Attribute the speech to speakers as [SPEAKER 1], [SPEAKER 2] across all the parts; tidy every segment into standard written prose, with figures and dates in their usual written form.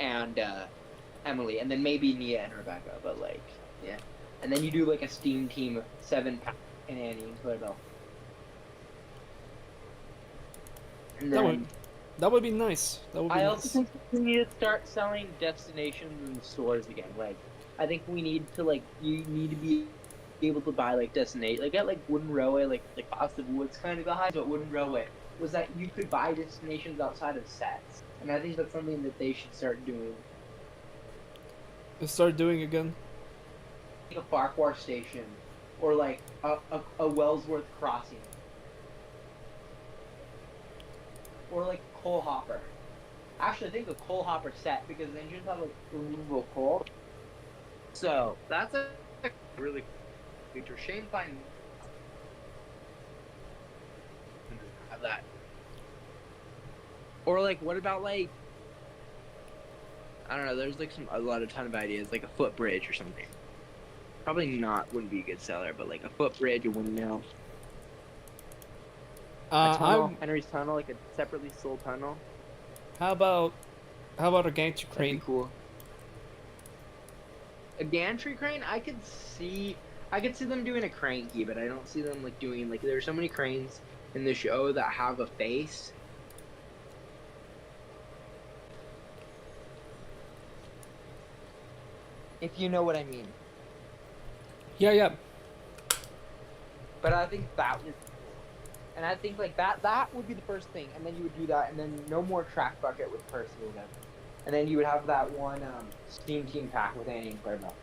[SPEAKER 1] and Emily, and then maybe Nia and Rebecca. But like, yeah, and then you do like a Steam team of 7 and Annie and Clarabelle. And then
[SPEAKER 2] that would be nice. That would be
[SPEAKER 1] I
[SPEAKER 2] nice.
[SPEAKER 1] also think we need to start selling destinations in the stores again. Like, I think we need to you need to be able to buy like destination, like at like Wooden Railway, like Cost of Woods kind of behind. But Wooden Railway was that you could buy destinations outside of sets, and I think that's something that they should start doing.
[SPEAKER 2] Start doing again.
[SPEAKER 1] Like a Farquhar station, or like a Wellsworth crossing, or like coal hopper. Actually, I think a coal hopper set, because engines have like removable coal. So that's a really cool feature. Shane finds have that. Or like, what about like, I don't know. There's like a ton of ideas, like a footbridge or something. Probably wouldn't be a good seller, but like a footbridge, a windmill. A tunnel, Henry's tunnel, like a separately sold tunnel.
[SPEAKER 2] How about a gantry crane?
[SPEAKER 1] That'd be cool. A gantry crane, I could see them doing a crane key, but I don't see them like doing like, there are so many cranes in the show that have a face. If you know what I mean.
[SPEAKER 2] Yeah.
[SPEAKER 1] But I think that would, and I think like that would be the first thing, and then you would do that, and then no more track bucket with Percy or whatever, and then you would have that one Steam Team pack with Annie and Clarabelle,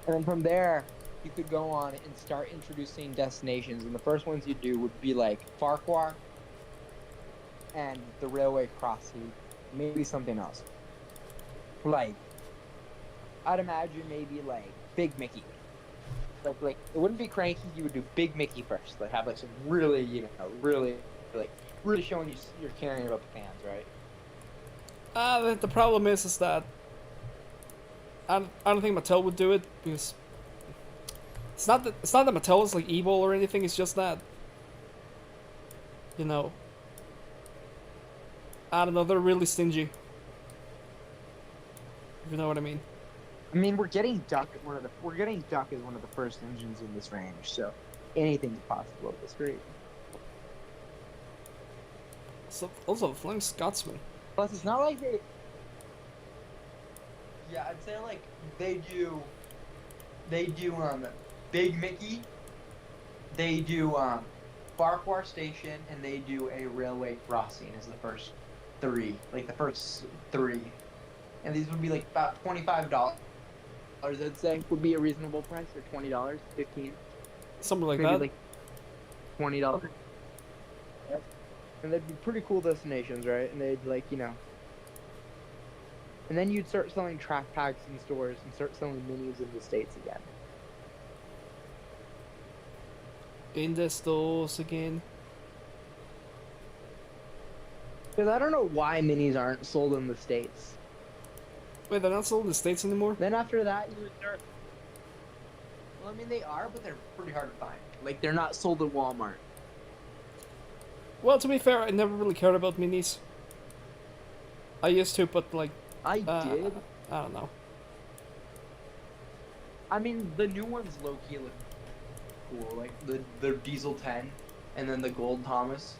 [SPEAKER 1] and then from there you could go on and start introducing destinations, and the first ones you do would be like Farquhar and the railway crossing, maybe something else. Like, I'd imagine maybe like Big Mickey. Like it wouldn't be Cranky. You would do Big Mickey first. Like have like some really, really showing you're caring about the fans, right?
[SPEAKER 2] The problem is that I don't think Mattel would do it, because it's not that Mattel is like evil or anything. It's just that, I don't know. They're really stingy. If you know what I mean.
[SPEAKER 1] I mean, we're getting Duck as one of the first engines in this range, so anything's possible at this rate.
[SPEAKER 2] So also Flying Scotsman.
[SPEAKER 1] Plus, it's not like they. Yeah, I'd say like they do Big Mickey, they do Farquhar Station, and they do a railway crossing as the first three, and these would be like about $25. I'd say would be a reasonable price, or $20, $15,
[SPEAKER 2] something like
[SPEAKER 1] maybe
[SPEAKER 2] that.
[SPEAKER 1] like $20. And they'd be pretty cool destinations, right? And they'd and then you'd start selling track packs in stores and start selling minis in the States again.
[SPEAKER 2] In the stores again.
[SPEAKER 1] Because I don't know why minis aren't sold in the States.
[SPEAKER 2] Wait, they're not sold in the States anymore?
[SPEAKER 1] Then after that, you would start. Well, I mean, they are, but they're pretty hard to find. Like, they're not sold at Walmart.
[SPEAKER 2] Well, to be fair, I never really cared about minis. I used to, but like...
[SPEAKER 1] I did.
[SPEAKER 2] I don't know.
[SPEAKER 1] I mean, the new ones low-key look cool. Like, the Diesel 10, and then the Gold Thomas.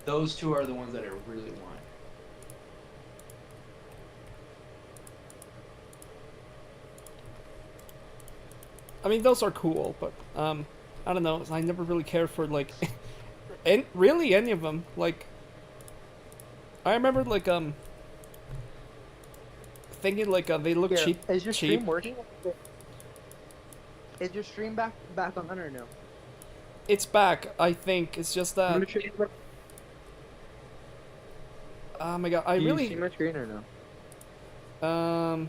[SPEAKER 1] Those two are the ones that I really want.
[SPEAKER 2] I mean, those are cool, but I don't know. I never really cared for like, really any of them. Like, I remember like thinking like they look cheap.
[SPEAKER 1] Is your stream working? Is your stream back on or no?
[SPEAKER 2] It's back. I think it's just that. Oh my god!
[SPEAKER 1] Do you see my screen or no?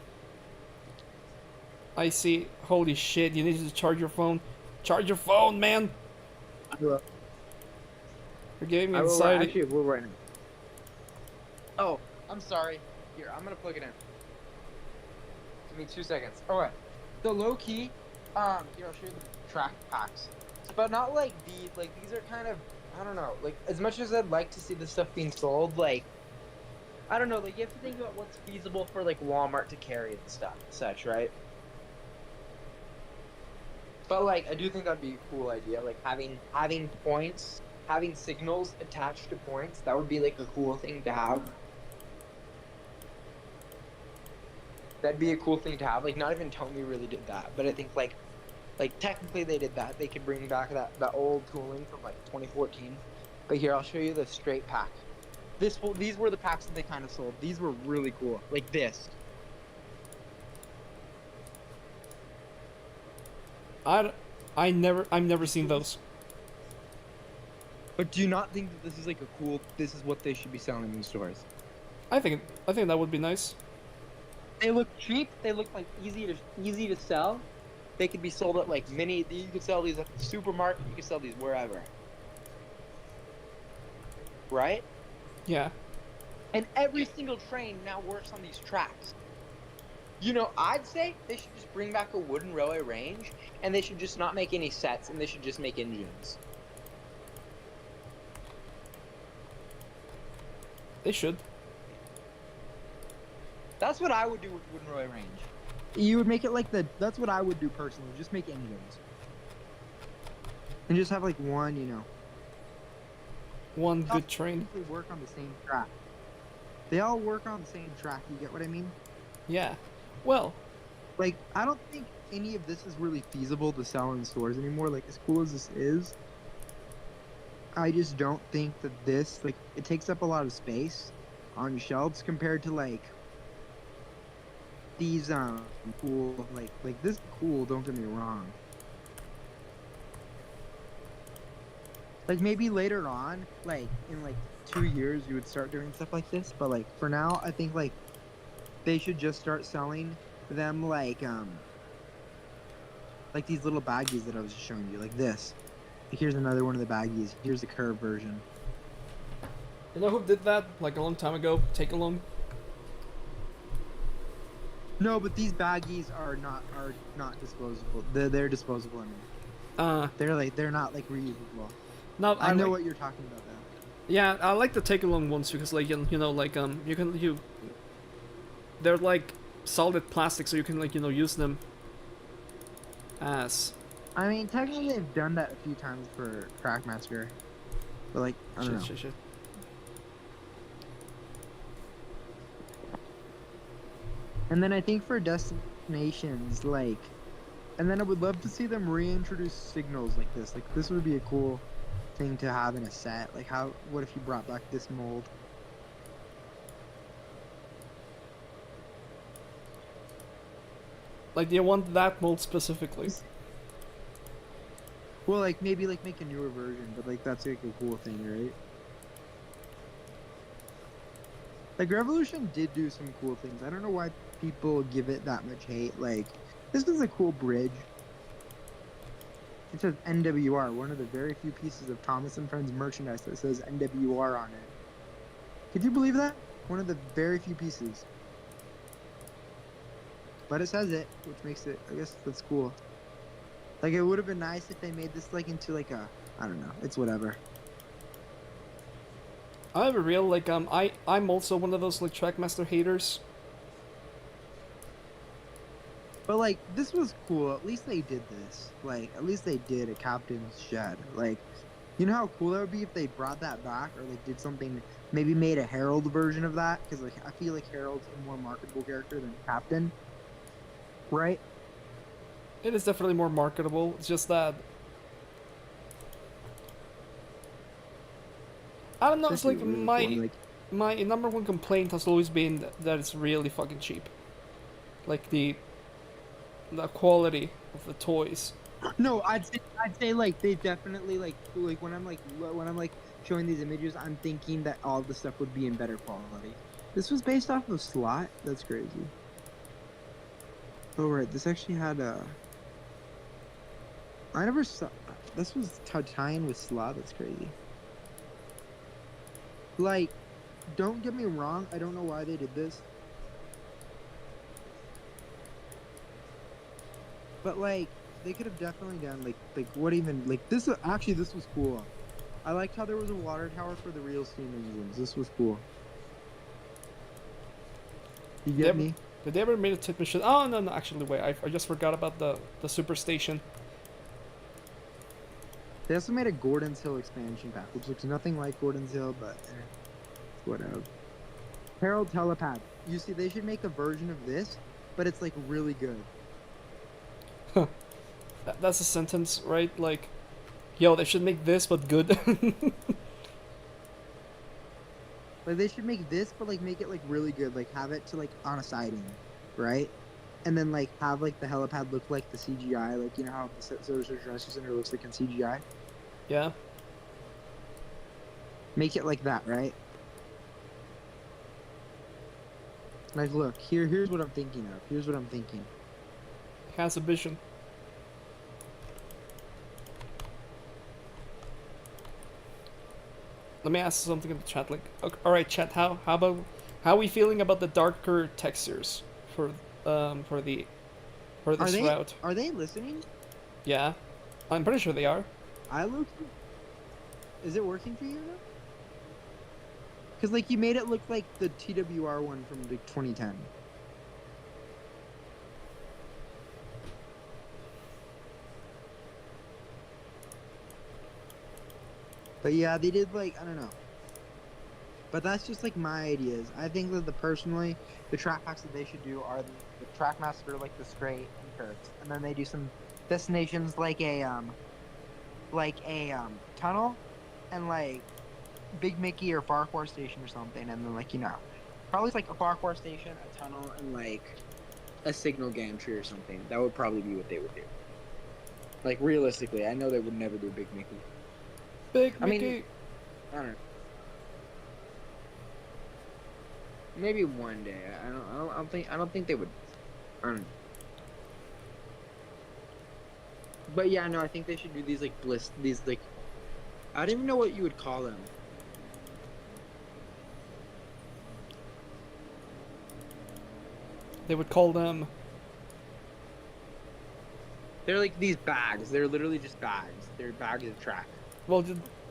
[SPEAKER 2] I see. Holy shit! You need to charge your phone. Charge your phone, man. You're giving me anxiety.
[SPEAKER 1] Actually, we'll right now. Oh, I'm sorry. Here, I'm gonna plug it in. Give me 2 seconds. All right. The low key. Here, I'll show you the track packs. But not like these. Like these are kind of, I don't know. Like as much as I'd like to see this stuff being sold, like I don't know, like you have to think about what's feasible for like Walmart to carry and stuff, and such, right? But like, I do think that'd be a cool idea, like having points, having signals attached to points. That would be like a cool thing to have. That'd be a cool thing to have. Like, not even Tony really did that, but I think like technically they did that. They could bring back that old tooling from like 2014. But here, I'll show you the straight pack. These were the packs that they kind of sold. These were really cool, like this.
[SPEAKER 2] I've never seen those.
[SPEAKER 1] But do you not think that this is like a cool? This is what they should be selling in stores.
[SPEAKER 2] I think that would be nice.
[SPEAKER 1] They look cheap. They look like easy to sell. They could be sold at like mini. You could sell these at the supermarket. You could sell these wherever. Right?
[SPEAKER 2] Yeah.
[SPEAKER 1] And every single train now works on these tracks. You know, I'd say they should just bring back a wooden railway range, and they should just not make any sets, and they should just make engines.
[SPEAKER 2] They should.
[SPEAKER 1] That's what I would do with wooden railway range. You would make it like that's what I would do personally. Just make engines. And just have like one, you know.
[SPEAKER 2] One good train.
[SPEAKER 1] They work on the same track. They all work on the same track, you get what I mean?
[SPEAKER 2] Yeah. Well,
[SPEAKER 1] like, I don't think any of this is really feasible to sell in stores anymore. Like, as cool as this is, I just don't think that this, like, it takes up a lot of space on shelves compared to, like, these, cool, like, this is cool, don't get me wrong. Like, maybe later on, like, in, like, 2 years, you would start doing stuff like this, but, like, for now, I think, like, they should just start selling them like these little baggies that I was just showing you, like this. Like, here's another one of the baggies. Here's the curved version.
[SPEAKER 2] you know who did that like a long time ago? Take Along.
[SPEAKER 1] No, but these baggies are not disposable. They're disposable. I mean, they're not like reusable.
[SPEAKER 2] No,
[SPEAKER 1] I know what you're talking about now.
[SPEAKER 2] Yeah, I like the Take Along ones because like you know like they're like solid plastic, so you can like use them as.
[SPEAKER 1] I mean, technically they've done that a few times for Trackmaster, but like I don't know.
[SPEAKER 2] Shit.
[SPEAKER 1] And then I think for destinations, like, and then I would love to see them reintroduce signals like this. Like, this would be a cool thing to have in a set. Like, what if you brought back this mold?
[SPEAKER 2] Like, do you want that mold specifically?
[SPEAKER 1] Well, like, maybe, like, make a newer version, but, like, that's, like, a cool thing, right? Like, Revolution did do some cool things. I don't know why people give it that much hate. Like, this is a cool bridge. It says NWR, one of the very few pieces of Thomas and Friends merchandise that says NWR on it. Could you believe that? One of the very few pieces. But it says it, which makes it, I guess that's cool. Like, it would have been nice if they made this, like, into, like, a, I don't know, it's whatever.
[SPEAKER 2] I have a real, like, I'm also one of those, like, Trackmaster haters.
[SPEAKER 1] But, like, this was cool. At least they did this. Like, at least they did a Captain's Shed. Like, you know how cool that would be if they brought that back or, like, did something, maybe made a Herald version of that? Because, like, I feel like Herald's a more marketable character than Captain. Right?
[SPEAKER 2] It is definitely more marketable. It's just that I don't know. It's like
[SPEAKER 1] really
[SPEAKER 2] my number one complaint has always been that it's really fucking cheap. Like the quality of the toys.
[SPEAKER 1] No, I'd say like they definitely like when I'm like showing these images, I'm thinking that all the stuff would be in better quality. This was based off of Slot. That's crazy. Oh right, this actually had a. I never saw. This was tie-in with Slot. That's crazy. Like, don't get me wrong. I don't know why they did this. But like, they could have definitely done like what even like this. Actually, this was cool. I liked how there was a water tower for the real steam engines. This was cool.
[SPEAKER 3] You
[SPEAKER 2] They
[SPEAKER 3] get
[SPEAKER 2] ever,
[SPEAKER 3] me?
[SPEAKER 2] did they ever made a tip machine? Oh no, no, actually wait, I just forgot about the super station.
[SPEAKER 3] They also made a Gordon's Hill expansion pack, which looks nothing like Gordon's Hill, but whatever. Harold Telepad. You see, they should make a version of this, but it's like really good.
[SPEAKER 2] That's a sentence, right? Like, yo, they should make this but good.
[SPEAKER 3] Like they should make this, but like make it like really good. Like have it to like on a siding, right? And then like have like the helipad look like the CGI, like you know how the Social Rescue Center looks like in CGI.
[SPEAKER 2] Yeah.
[SPEAKER 3] Make it like that, right? Like, look here. Here's what I'm thinking of. Here's what I'm thinking.
[SPEAKER 2] Has a vision. Let me ask something in the chat. Like, okay, all right, chat. How are we feeling about the darker textures for for the for this route?
[SPEAKER 3] Are they listening?
[SPEAKER 2] Yeah, I'm pretty sure they are.
[SPEAKER 3] I look. Is it working for you? Because like you made it look like the TWR one from like 2010. But yeah, they did like I don't know. But that's just like my ideas. I think that personally, the track packs that they should do are the Trackmaster like the straight and curves, and then they do some destinations like a tunnel, and like Big Mickey or Farquhar Station or something, and then like you know, probably like a Farquhar Station, a tunnel, and like a signal gantry or something. That would probably be what they would do. Like realistically, I know they would never do Big Mickey.
[SPEAKER 2] Big
[SPEAKER 3] I
[SPEAKER 2] Mickey.
[SPEAKER 3] mean, I don't know. Maybe one day. I don't think they would. I don't know. But yeah, no, I think they should do these like these like I don't even know what you would call them.
[SPEAKER 2] They would call them.
[SPEAKER 3] They're like these bags. They're literally just bags. They're bags of track.
[SPEAKER 2] Well,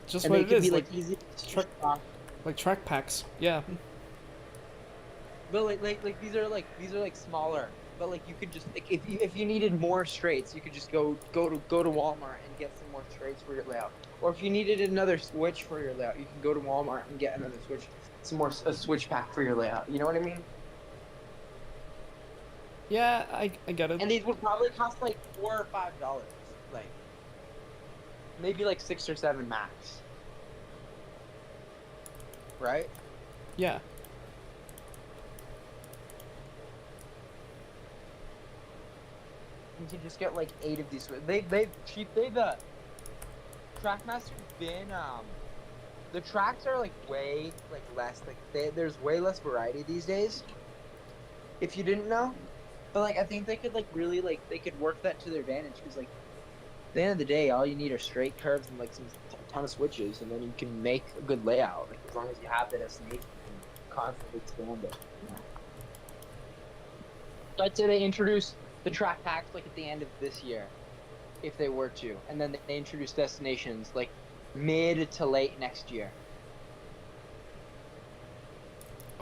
[SPEAKER 2] just
[SPEAKER 3] And
[SPEAKER 2] what
[SPEAKER 3] they
[SPEAKER 2] it
[SPEAKER 3] could
[SPEAKER 2] is.
[SPEAKER 3] be
[SPEAKER 2] Like
[SPEAKER 3] like easy
[SPEAKER 2] track, like track packs. Yeah.
[SPEAKER 1] But like these are like smaller. But like you could just like, if you needed more straights, you could just go to Walmart and get some more straights for your layout. Or if you needed another switch for your layout, you can go to Walmart and get another switch, a switch pack for your layout. You know what I mean?
[SPEAKER 2] Yeah, I get it.
[SPEAKER 1] And these would probably cost like $4 or $5, like maybe like 6 or 7 max. Right?
[SPEAKER 2] Yeah.
[SPEAKER 1] You can just get like 8 of these. They've Trackmaster's been the tracks are like way like less there's way less variety these days. If you didn't know, but like I think they could like really like they could work that to their advantage because like at the end of the day, all you need are straight curves and like some ton of switches, and then you can make a good layout. Like as long as you have the destination, you can constantly expand it. Yeah. So I'd say they introduce the track packs like at the end of this year, if they were to, and then they introduce destinations like mid to late next year.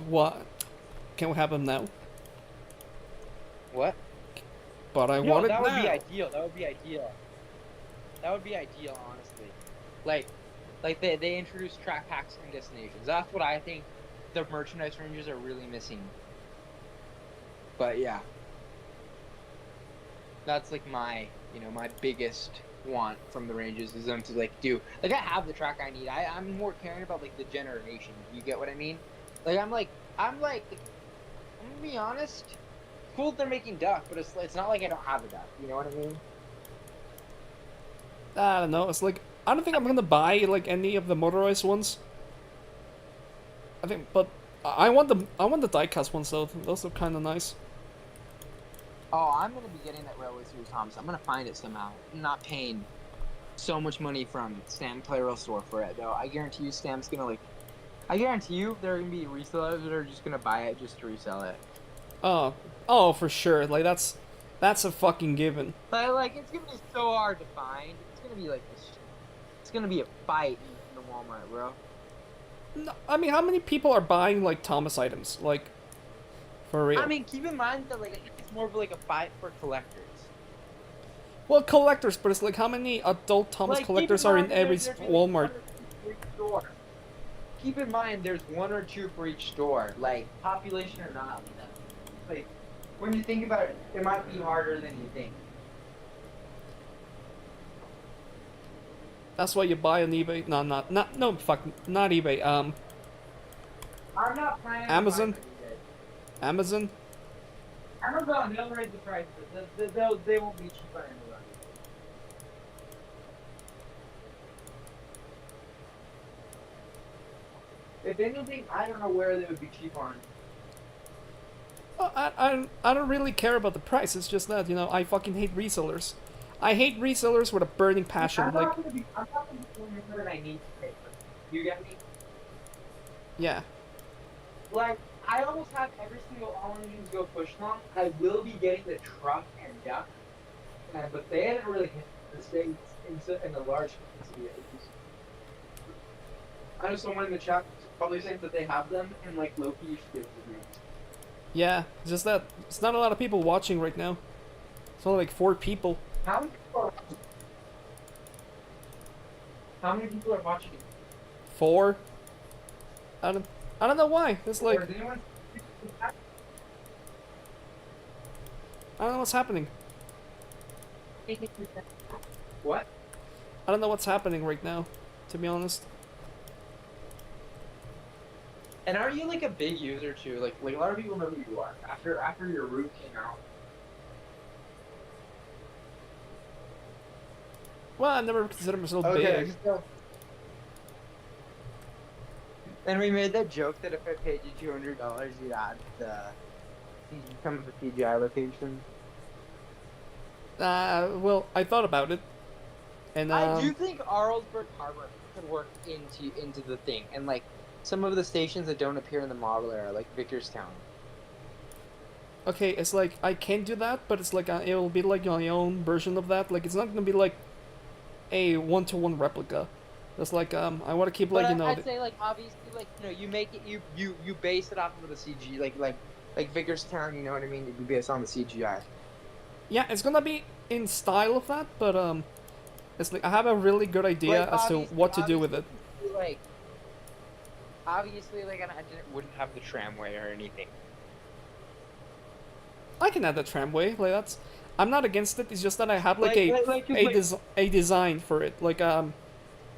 [SPEAKER 2] What? Can we have them now?
[SPEAKER 1] What?
[SPEAKER 2] But I
[SPEAKER 1] No,
[SPEAKER 2] want it
[SPEAKER 1] that would
[SPEAKER 2] now.
[SPEAKER 1] be ideal. That would be ideal. That would be ideal, honestly. Like they introduce track packs and destinations. That's what I think the merchandise ranges are really missing. But yeah, that's like my my biggest want from the ranges is them to like do like I have the track I need. I'm more caring about like the generation. You get what I mean? Like I'm gonna be honest. Cool that they're making duck, but it's not like I don't have a duck. You know what I mean?
[SPEAKER 2] I don't know. It's like I don't think I'm gonna buy like any of the motorized ones. I think, but I want the diecast ones though. Those look kind of nice.
[SPEAKER 1] Oh, I'm gonna be getting that Railway Series Thomas. I'm gonna find it somehow. I'm not paying so much money from Stam Playroll Store for it though. I guarantee you, Stam's gonna like. I guarantee you, there are gonna be resellers that are just gonna buy it just to resell it.
[SPEAKER 2] Oh, for sure. Like that's a fucking given.
[SPEAKER 1] But like, it's gonna be so hard to find. It's gonna be like this. It's gonna be a fight in the Walmart, bro.
[SPEAKER 2] No, I mean, how many people are buying like Thomas items? Like, For real.
[SPEAKER 1] I mean, keep in mind that like I think it's more of like a fight for collectors.
[SPEAKER 2] Well, collectors, but it's like how many adult Thomas
[SPEAKER 1] Like,
[SPEAKER 2] collectors
[SPEAKER 1] keep
[SPEAKER 2] are
[SPEAKER 1] mind
[SPEAKER 2] in every
[SPEAKER 1] there's only
[SPEAKER 2] Walmart?
[SPEAKER 1] one or two for each store. Keep in mind there's one or two for each store, like population or not. Like when you think about it, it might be harder than you think.
[SPEAKER 2] That's why you buy on eBay. No, no, fuck, not eBay.
[SPEAKER 1] I'm not planning
[SPEAKER 2] Amazon?
[SPEAKER 1] on buying it.
[SPEAKER 2] Amazon.
[SPEAKER 1] Amazon, they'll raise the price, but they won't be cheap on Amazon. If anything, I don't know where they would be cheap on.
[SPEAKER 2] Well, I don't really care about the price. It's just that, you know, I fucking hate resellers. I hate resellers with a burning passion.
[SPEAKER 1] I'm
[SPEAKER 2] Like,
[SPEAKER 1] not gonna be doing more than I need to pay for. You get me?
[SPEAKER 2] yeah.
[SPEAKER 1] Like, I almost have every single all engines go push long. I will be getting the truck and duck, but they haven't really hit the states in a large capacity yet. I know someone in the chat probably saying that they have them, and like Loki, you should give it to me.
[SPEAKER 2] Yeah, it's just that it's not a lot of people watching right now. It's only like 4 people.
[SPEAKER 1] How many people are watching? How many people are watching?
[SPEAKER 2] 4. I don't know why. It's like
[SPEAKER 1] Or is anyone?
[SPEAKER 2] I don't know what's happening.
[SPEAKER 1] What?
[SPEAKER 2] I don't know what's happening right now, to be honest.
[SPEAKER 1] And are you like a big user too? Like a lot of people know who you are after your root came out.
[SPEAKER 2] Well, I never considered myself big.
[SPEAKER 1] So, and we made that joke that if I paid you $200, you'd add some of the CGI locations.
[SPEAKER 2] Well, I thought about it, and
[SPEAKER 1] I do think Arlesburg Harbor could work into the thing, and like some of the stations that don't appear in the model era, like Victorstown.
[SPEAKER 2] okay, it's like I can do that, but it's like it'll be like my own version of that. Like it's not gonna be like a one-to-one replica. It's like I want to keep like
[SPEAKER 1] But I'd say like obviously like you make it you base it off of the CG like Victorstown, you know what I mean? You base on the CGI.
[SPEAKER 2] yeah, it's gonna be in style of that, but it's like I have a really good idea
[SPEAKER 1] Like,
[SPEAKER 2] as to what to do with it.
[SPEAKER 1] Like obviously like I wouldn't have the tramway or anything.
[SPEAKER 2] I can add the tramway. Like that's, I'm not against it. It's just that I have like a design for it. Like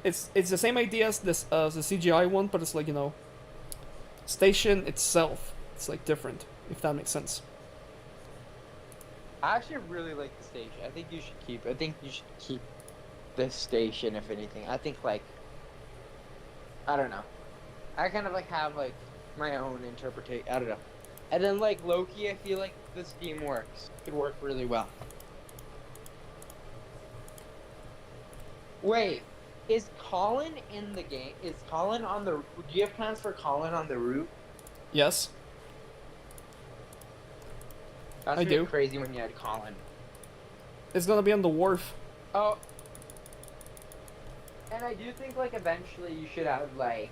[SPEAKER 2] it's the same idea as this the CGI one, but it's like station itself. It's like different, if that makes sense.
[SPEAKER 1] I actually really like the station. I think you should keep this station if anything. I think like I don't know. I kind of like have like my own interpretation. I don't know. And then like Loki, I feel like the scheme works. Could work really well. Wait, is Colin in the game? Is Colin on the? Do you have plans for Colin on the route?
[SPEAKER 2] Yes,
[SPEAKER 1] That's
[SPEAKER 2] I
[SPEAKER 1] really
[SPEAKER 2] do.
[SPEAKER 1] crazy when you had Colin.
[SPEAKER 2] it's gonna be on the wharf.
[SPEAKER 1] Oh. And I do think like eventually you should have like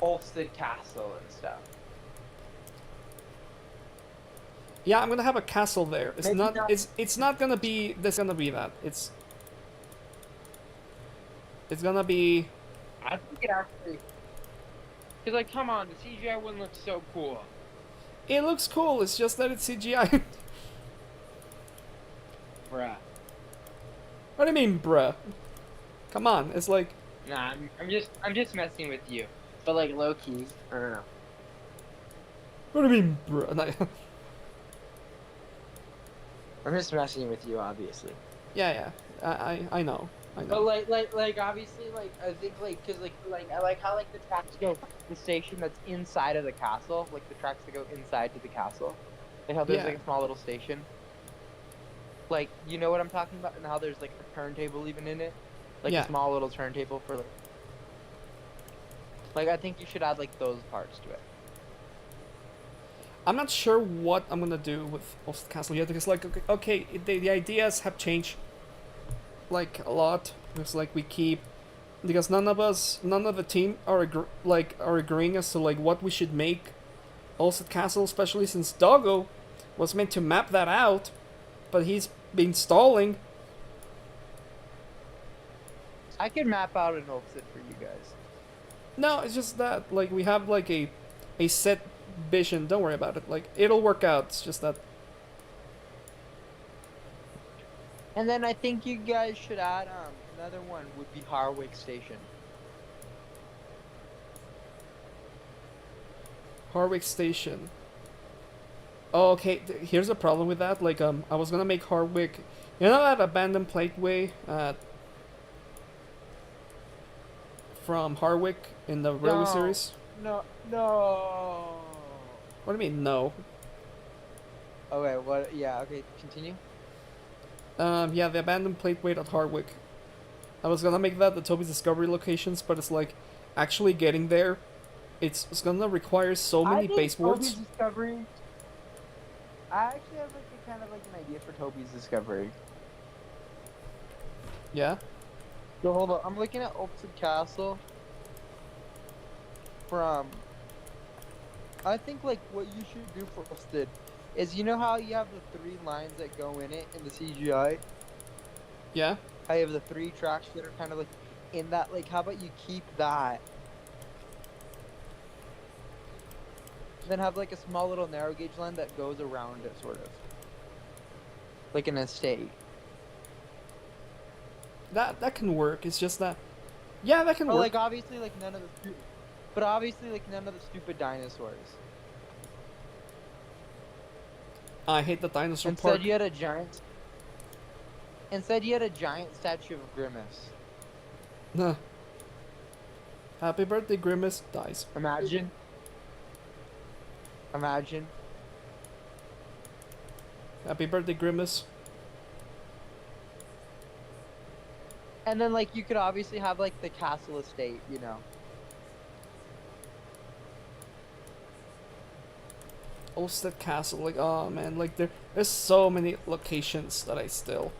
[SPEAKER 1] Ulfstead Castle and stuff.
[SPEAKER 2] Yeah, I'm gonna have a castle there. It's
[SPEAKER 1] Maybe
[SPEAKER 2] not.
[SPEAKER 1] not-
[SPEAKER 2] It's not gonna be. There's gonna be that. It's gonna be.
[SPEAKER 1] I think it actually. Cause like, come on, the CGI one looks so cool.
[SPEAKER 2] It looks cool. It's just that it's CGI.
[SPEAKER 1] Bruh.
[SPEAKER 2] What do you mean, bruh? Come on. It's like.
[SPEAKER 1] Nah, I'm just messing with you. But like low key, I don't know.
[SPEAKER 2] What do you mean, bruh? Like,
[SPEAKER 1] I'm just messing with you, obviously.
[SPEAKER 2] yeah. I know.
[SPEAKER 1] But like obviously like I think like cause like I like how like the tracks go the station that's inside of the castle, like the tracks that go inside to the castle. Like how there's
[SPEAKER 2] Yeah.
[SPEAKER 1] like a small little station. Like you know what I'm talking about, and how there's like a turntable even in it, like
[SPEAKER 2] Yeah.
[SPEAKER 1] a small little turntable for like I think you should add like those parts to it.
[SPEAKER 2] I'm not sure what I'm gonna do with Ulfstead Castle yet because like okay the ideas have changed like a lot. It's like we keep because none of the team are agreeing as to like what we should make Ulset Castle, especially since Doggo was meant to map that out, but he's been stalling.
[SPEAKER 3] I can map out an Ulfsit for you guys.
[SPEAKER 2] No, it's just that like we have like a set vision. Don't worry about it. Like it'll work out. It's just that.
[SPEAKER 3] And then I think you guys should add another one would be Harwick Station.
[SPEAKER 2] Harwick Station. Oh, okay. Here's a problem with that. Like I was gonna make Harwick. You know that abandoned plateway from Harwick in the Railway series?
[SPEAKER 3] No.
[SPEAKER 2] What do you mean no?
[SPEAKER 3] Okay, what? Yeah, okay, continue.
[SPEAKER 2] Yeah, the abandoned plateway at Harwick. I was gonna make that the Toby's Discovery locations, but it's like actually getting there. It's gonna require so many baseboards.
[SPEAKER 3] Toby's Discovery. I actually have like a kind of like an idea for Toby's Discovery.
[SPEAKER 2] Yeah.
[SPEAKER 3] So hold on, I'm looking at Ulfsit Castle. From, I think like what you should do for Ulfsid is, you know how you have the 3 lines that go in it in the CGI?
[SPEAKER 2] Yeah.
[SPEAKER 3] How you have the 3 tracks that are kind of like in that, like how about you keep that? Then have like a small little narrow gauge line that goes around it, sort of. Like an estate.
[SPEAKER 2] That can work. It's just that. Yeah, that can
[SPEAKER 3] But
[SPEAKER 2] work.
[SPEAKER 3] like obviously like none of the but obviously like none of the stupid dinosaurs.
[SPEAKER 2] I hate the dinosaur
[SPEAKER 3] Instead
[SPEAKER 2] part.
[SPEAKER 3] you had a giant statue of Grimace.
[SPEAKER 2] Nah. Happy birthday, Grimace dies.
[SPEAKER 3] Imagine.
[SPEAKER 2] Happy birthday, Grimace.
[SPEAKER 3] And then like you could obviously have like the castle estate, you know.
[SPEAKER 2] Ulstead Castle, like, oh man, like there's so many locations that I still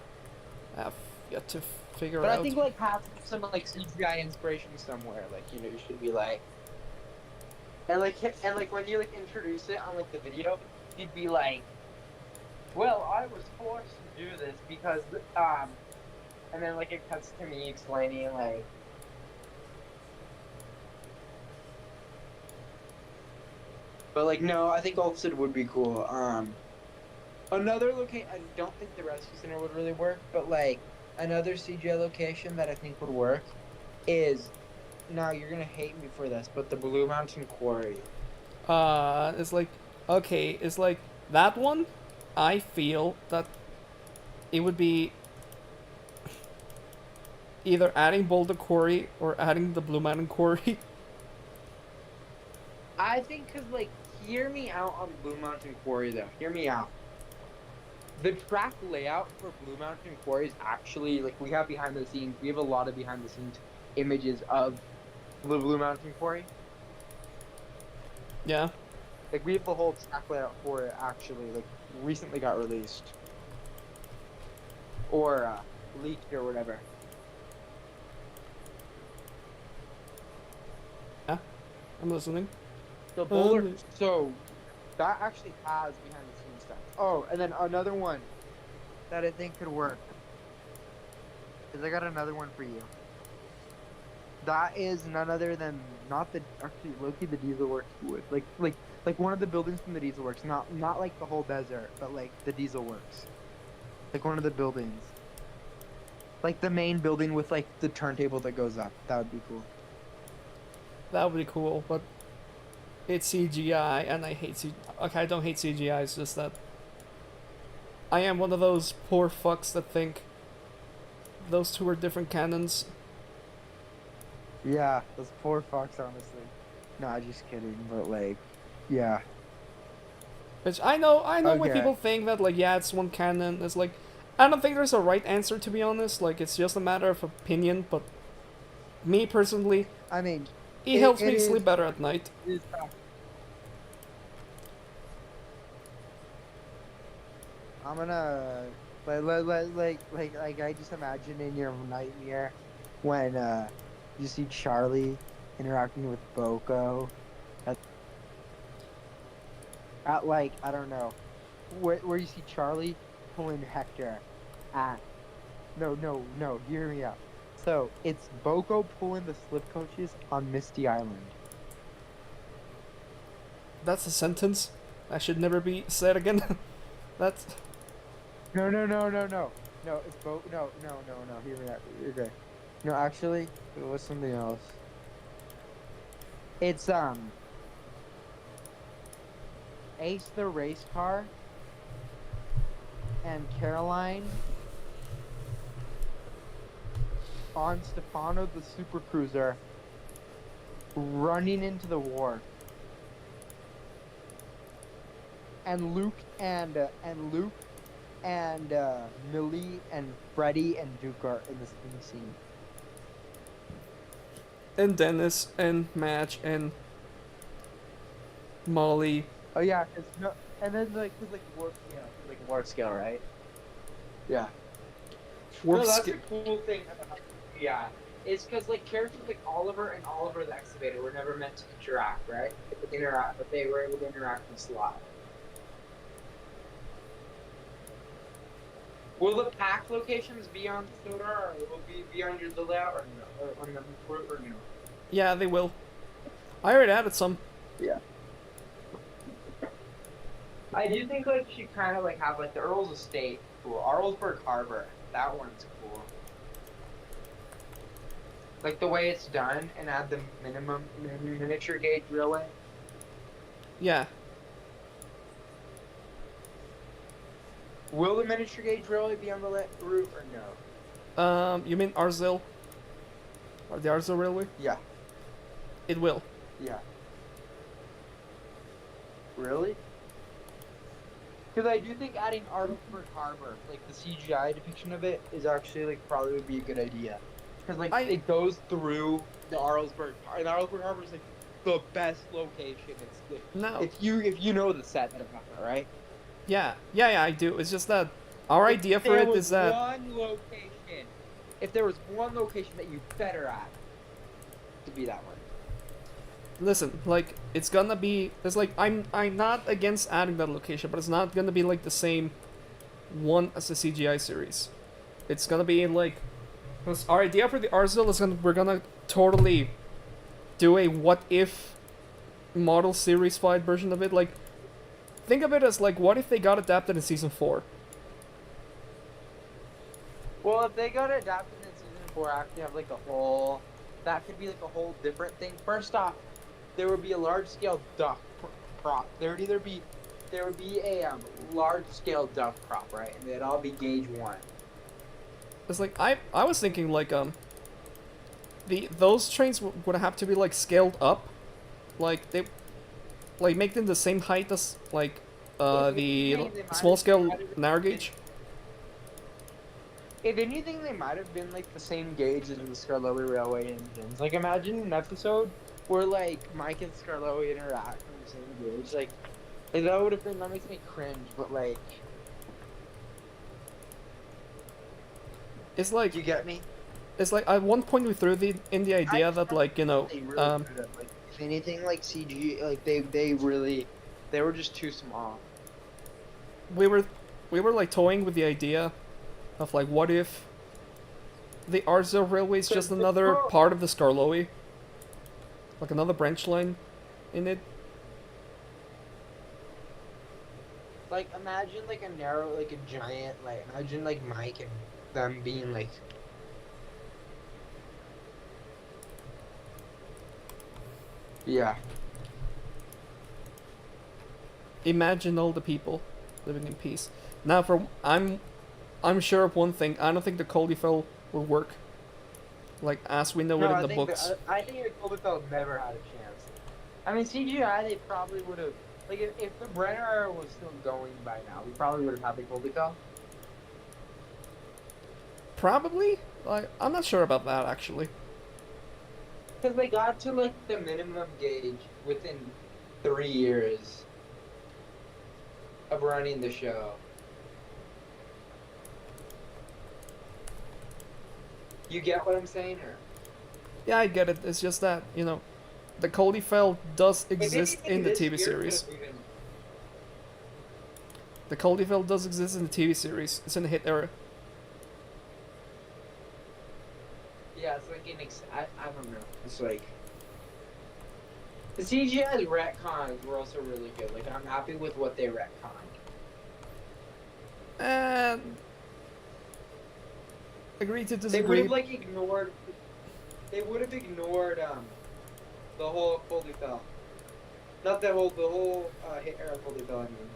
[SPEAKER 2] have yet to figure
[SPEAKER 1] But
[SPEAKER 2] out.
[SPEAKER 1] I think like have some like CGI inspiration somewhere. Like, you know, you should be like, and like when you like introduce it on like the video, you'd be like, well, I was forced to do this because and then like it cuts to me explaining like. But like no, I think Ulfsid would be cool. Another location, I don't think the rescue center would really work, but like another CGI location that I think would work is, now you're gonna hate me for this, but the Blue Mountain Quarry.
[SPEAKER 2] It's like, okay, it's like that one. I feel that it would be either adding Boulder Quarry or adding the Blue Mountain Quarry.
[SPEAKER 1] I think, cause like, hear me out on Blue Mountain Quarry though. Hear me out. The track layout for Blue Mountain Quarry is actually like, we have behind the scenes. We have a lot of behind the scenes images of the Blue Mountain Quarry.
[SPEAKER 2] Yeah.
[SPEAKER 1] Like we have the whole track layout for it actually. Like recently got released or leaked or whatever.
[SPEAKER 2] Yeah, I'm listening.
[SPEAKER 1] So Boulder, so that actually has behind the scenes stuff. Oh, and then another one that I think could work is I got another one for you. That is none other than not the actually Loki the Diesel Works wood. Like one of the buildings from the Diesel Works, not like the whole desert, but like the Diesel Works. Like one of the buildings. Like the main building with like the turntable that goes up. That would be cool.
[SPEAKER 2] That would be cool, but it's CGI, and I hate Okay, I don't hate CGI. It's just that I am one of those poor fucks that think those two are different canons.
[SPEAKER 3] Yeah, those poor fucks, honestly. Nah, just kidding, but like, yeah.
[SPEAKER 2] Which I know when
[SPEAKER 3] Okay.
[SPEAKER 2] people think that like, yeah, it's one canon. It's like, I don't think there's a right answer, to be honest. Like, it's just a matter of opinion. But me personally,
[SPEAKER 3] I mean,
[SPEAKER 2] it helps me sleep better at night.
[SPEAKER 3] I'm gonna like I just imagine in your nightmare when you see Charlie interacting with Boko. at like I don't know, where you see Charlie pulling Hector at. No, hear me out. So it's Boko pulling the slip coaches on Misty Island.
[SPEAKER 2] That's a sentence that should never be said again. That's
[SPEAKER 3] No. No, it's No. Hear me out. You're good. No, actually, it was something else. It's Ace the race car and Caroline on Stefano the super cruiser running into the war. And Luke and Millie and Freddie and Duke are in the scene.
[SPEAKER 2] and Dennis and Madge and Molly.
[SPEAKER 3] Oh yeah, and then warp scale, right? Yeah.
[SPEAKER 2] Warp
[SPEAKER 1] No, that's
[SPEAKER 2] ski-
[SPEAKER 1] a cool thing about yeah. It's because like characters like Oliver and Oliver the Excavator were never meant to interact, right? But they were able to interact in Slot. Will the pack locations be on Soda, or will be under the layout, or no? Or on the group, or no?
[SPEAKER 2] Yeah, they will. I already added some.
[SPEAKER 3] Yeah.
[SPEAKER 1] I do think like she kind of like have like the Earl's Estate, cool. Arlesburg Harbor, that one's cool. Like the way it's done, and add the minimum miniature gauge railway.
[SPEAKER 2] Yeah.
[SPEAKER 1] Will the miniature gauge railway be on the route or no?
[SPEAKER 2] You mean Arzil? Or the Arzil Railway?
[SPEAKER 1] Yeah.
[SPEAKER 2] It will.
[SPEAKER 1] Yeah. Really? Because I do think adding Arlesburg Harbor, like the CGI depiction of it, is actually like probably would be a good idea. Because like it goes through the Arlesburg, and Arlesburg Harbor is like the best location. It's like,
[SPEAKER 2] No.
[SPEAKER 1] if you know the set that I'm talking about, right?
[SPEAKER 2] Yeah, I do. It's just that our idea for it is that
[SPEAKER 1] If there was one location that you better at, to be that one.
[SPEAKER 2] listen, like it's gonna be. It's like I'm not against adding that location, but it's not gonna be like the same one as the CGI series. It's gonna be like, cause our idea for the Arzil is we're gonna totally do a what if model series 5 version of it. Like, think of it as like, what if they got adapted in season 4?
[SPEAKER 1] Well, if they got adapted in season 4, actually have like a whole, that could be like a whole different thing. First off, there would be a large scale duck prop. There would be a large scale duck prop, right? And they'd all be gauge 1.
[SPEAKER 2] It's like I was thinking like those trains would have to be like scaled up, like they like make them the same height as like the small scale narrow gauge.
[SPEAKER 1] If anything, they might have been like the same gauge as the Skarloey Railway engines. Like imagine an episode where like Mike and Skarloey interact on the same gauge. Like that would have been, that makes me cringe, but like,
[SPEAKER 2] It's like,
[SPEAKER 1] you get me?
[SPEAKER 2] it's like at one point we threw in the idea that like, you know,
[SPEAKER 1] They really could have, like, if anything, like CG, like they were just too small.
[SPEAKER 2] we were like toying with the idea of like, what if the Arzil Railway is just another part of the Skarloey, like another branch line in it.
[SPEAKER 1] Like imagine like a narrow, like a giant, like imagine like Mike and them being like. Yeah.
[SPEAKER 2] Imagine all the people living in peace. Now, I'm sure of one thing. I don't think the Coldifel will work, like as we know it in the books.
[SPEAKER 1] I think the Coldifel never had a chance. I mean, CGI, they probably would have. Like, if the Brenner era was still going by now, we probably would have had the Coldifel.
[SPEAKER 2] Probably. Like, I'm not sure about that actually.
[SPEAKER 1] Because they got to like the minimum gauge within 3 years of running the show. You get what I'm saying, or?
[SPEAKER 2] Yeah, I get it. It's just that, you know, the Coldifel does exist in the TV series. The Coldeville does exist in the TV series. It's in the hit era.
[SPEAKER 1] Yeah, it's like I don't know. It's like the CGI retcons were also really good. Like I'm happy with what they retconned.
[SPEAKER 2] And agree to
[SPEAKER 1] They would
[SPEAKER 2] disagree.
[SPEAKER 1] have like ignored. They would have ignored the whole Foldy Fell. Not the whole hit era Foldy Fell. I mean.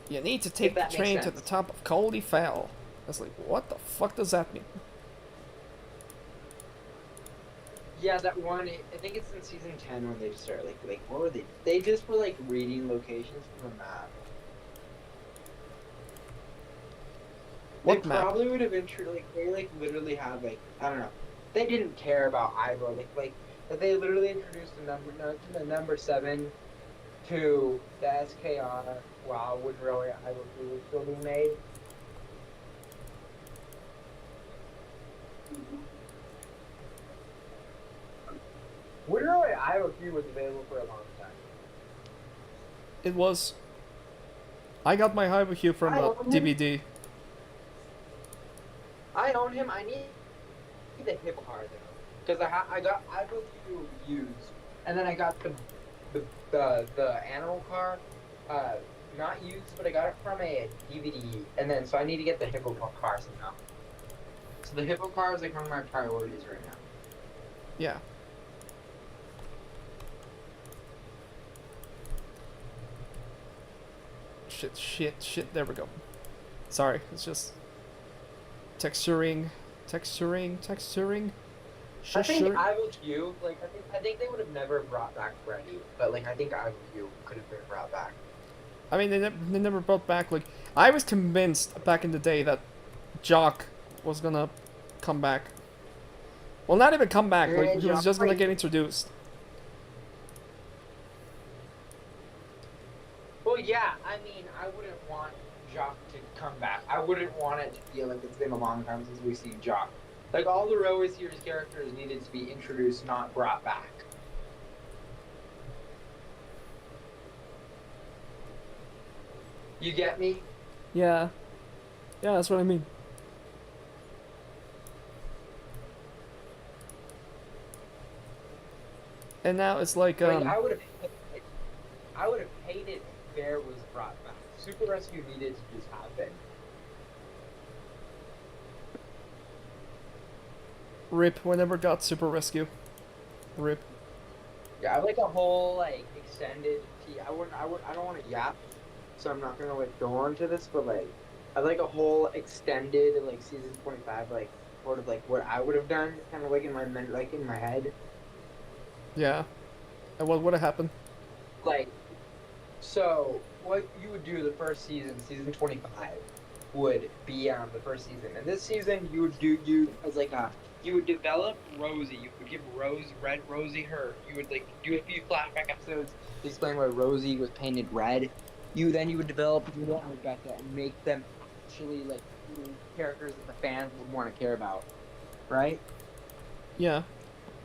[SPEAKER 2] You need to take the
[SPEAKER 1] that makes
[SPEAKER 2] train to
[SPEAKER 1] sense.
[SPEAKER 2] the top of Coldeville. I was like, what the fuck does that mean?
[SPEAKER 1] Yeah, that one. I think it's in season 10 when they start like what were they? They just were like reading locations from a map.
[SPEAKER 2] What
[SPEAKER 1] They
[SPEAKER 2] map?
[SPEAKER 1] probably would have they like literally had like I don't know. They didn't care about Ivor but they literally introduced the number 7 to the SKR while Wood Railway Ivor was still being made. Wood Railway Ivor was available for a long time.
[SPEAKER 2] It was. I got my Hypercube from
[SPEAKER 1] I
[SPEAKER 2] a
[SPEAKER 1] own him.
[SPEAKER 2] DVD.
[SPEAKER 1] I own him. I need the hip car though, because I got Ivor used, and then I got the animal car, not used, but I got it from a DVD, and then so I need to get the hippo car somehow. So the hippo car is like one of my priorities right now.
[SPEAKER 2] Yeah. Shit. There we go. Sorry, it's just texturing.
[SPEAKER 1] I think
[SPEAKER 2] Shushering.
[SPEAKER 1] IVQ, like I think they would have never brought back Freddy, but like I think IVQ could have been brought back.
[SPEAKER 2] I mean, they never brought back, like, I was convinced back in the day that Jock was gonna come back. Well, not even come back, like, he was just gonna get introduced.
[SPEAKER 1] Well, yeah, I mean, I wouldn't want Jock to come back. I wouldn't want it to feel like it's been a long time since we've seen Jock. Like, all the Railway series characters needed to be introduced, not brought back. You get me?
[SPEAKER 2] Yeah. Yeah, that's what I mean. And now it's like,
[SPEAKER 1] Like, I would have hated if Bear was brought back. Super Rescue needed to just happen.
[SPEAKER 2] RIP, we never got Super Rescue. RIP.
[SPEAKER 1] Yeah, I have like a whole like extended. I don't want to yap, so I'm not gonna like go on to this. But like, I have like a whole extended like season 25 like sort of like what I would have done, kind of like in my head.
[SPEAKER 2] Yeah. And what would have happened?
[SPEAKER 1] Like, so what you would do the first season, season 25, would be the first season, and this season you would develop Rosie. You would give Rosie her. You would like do a few flashback episodes to explain why Rosie was painted red. You would develop Judah and Rebecca and make them actually like characters that the fans would want to care about, right?
[SPEAKER 2] Yeah.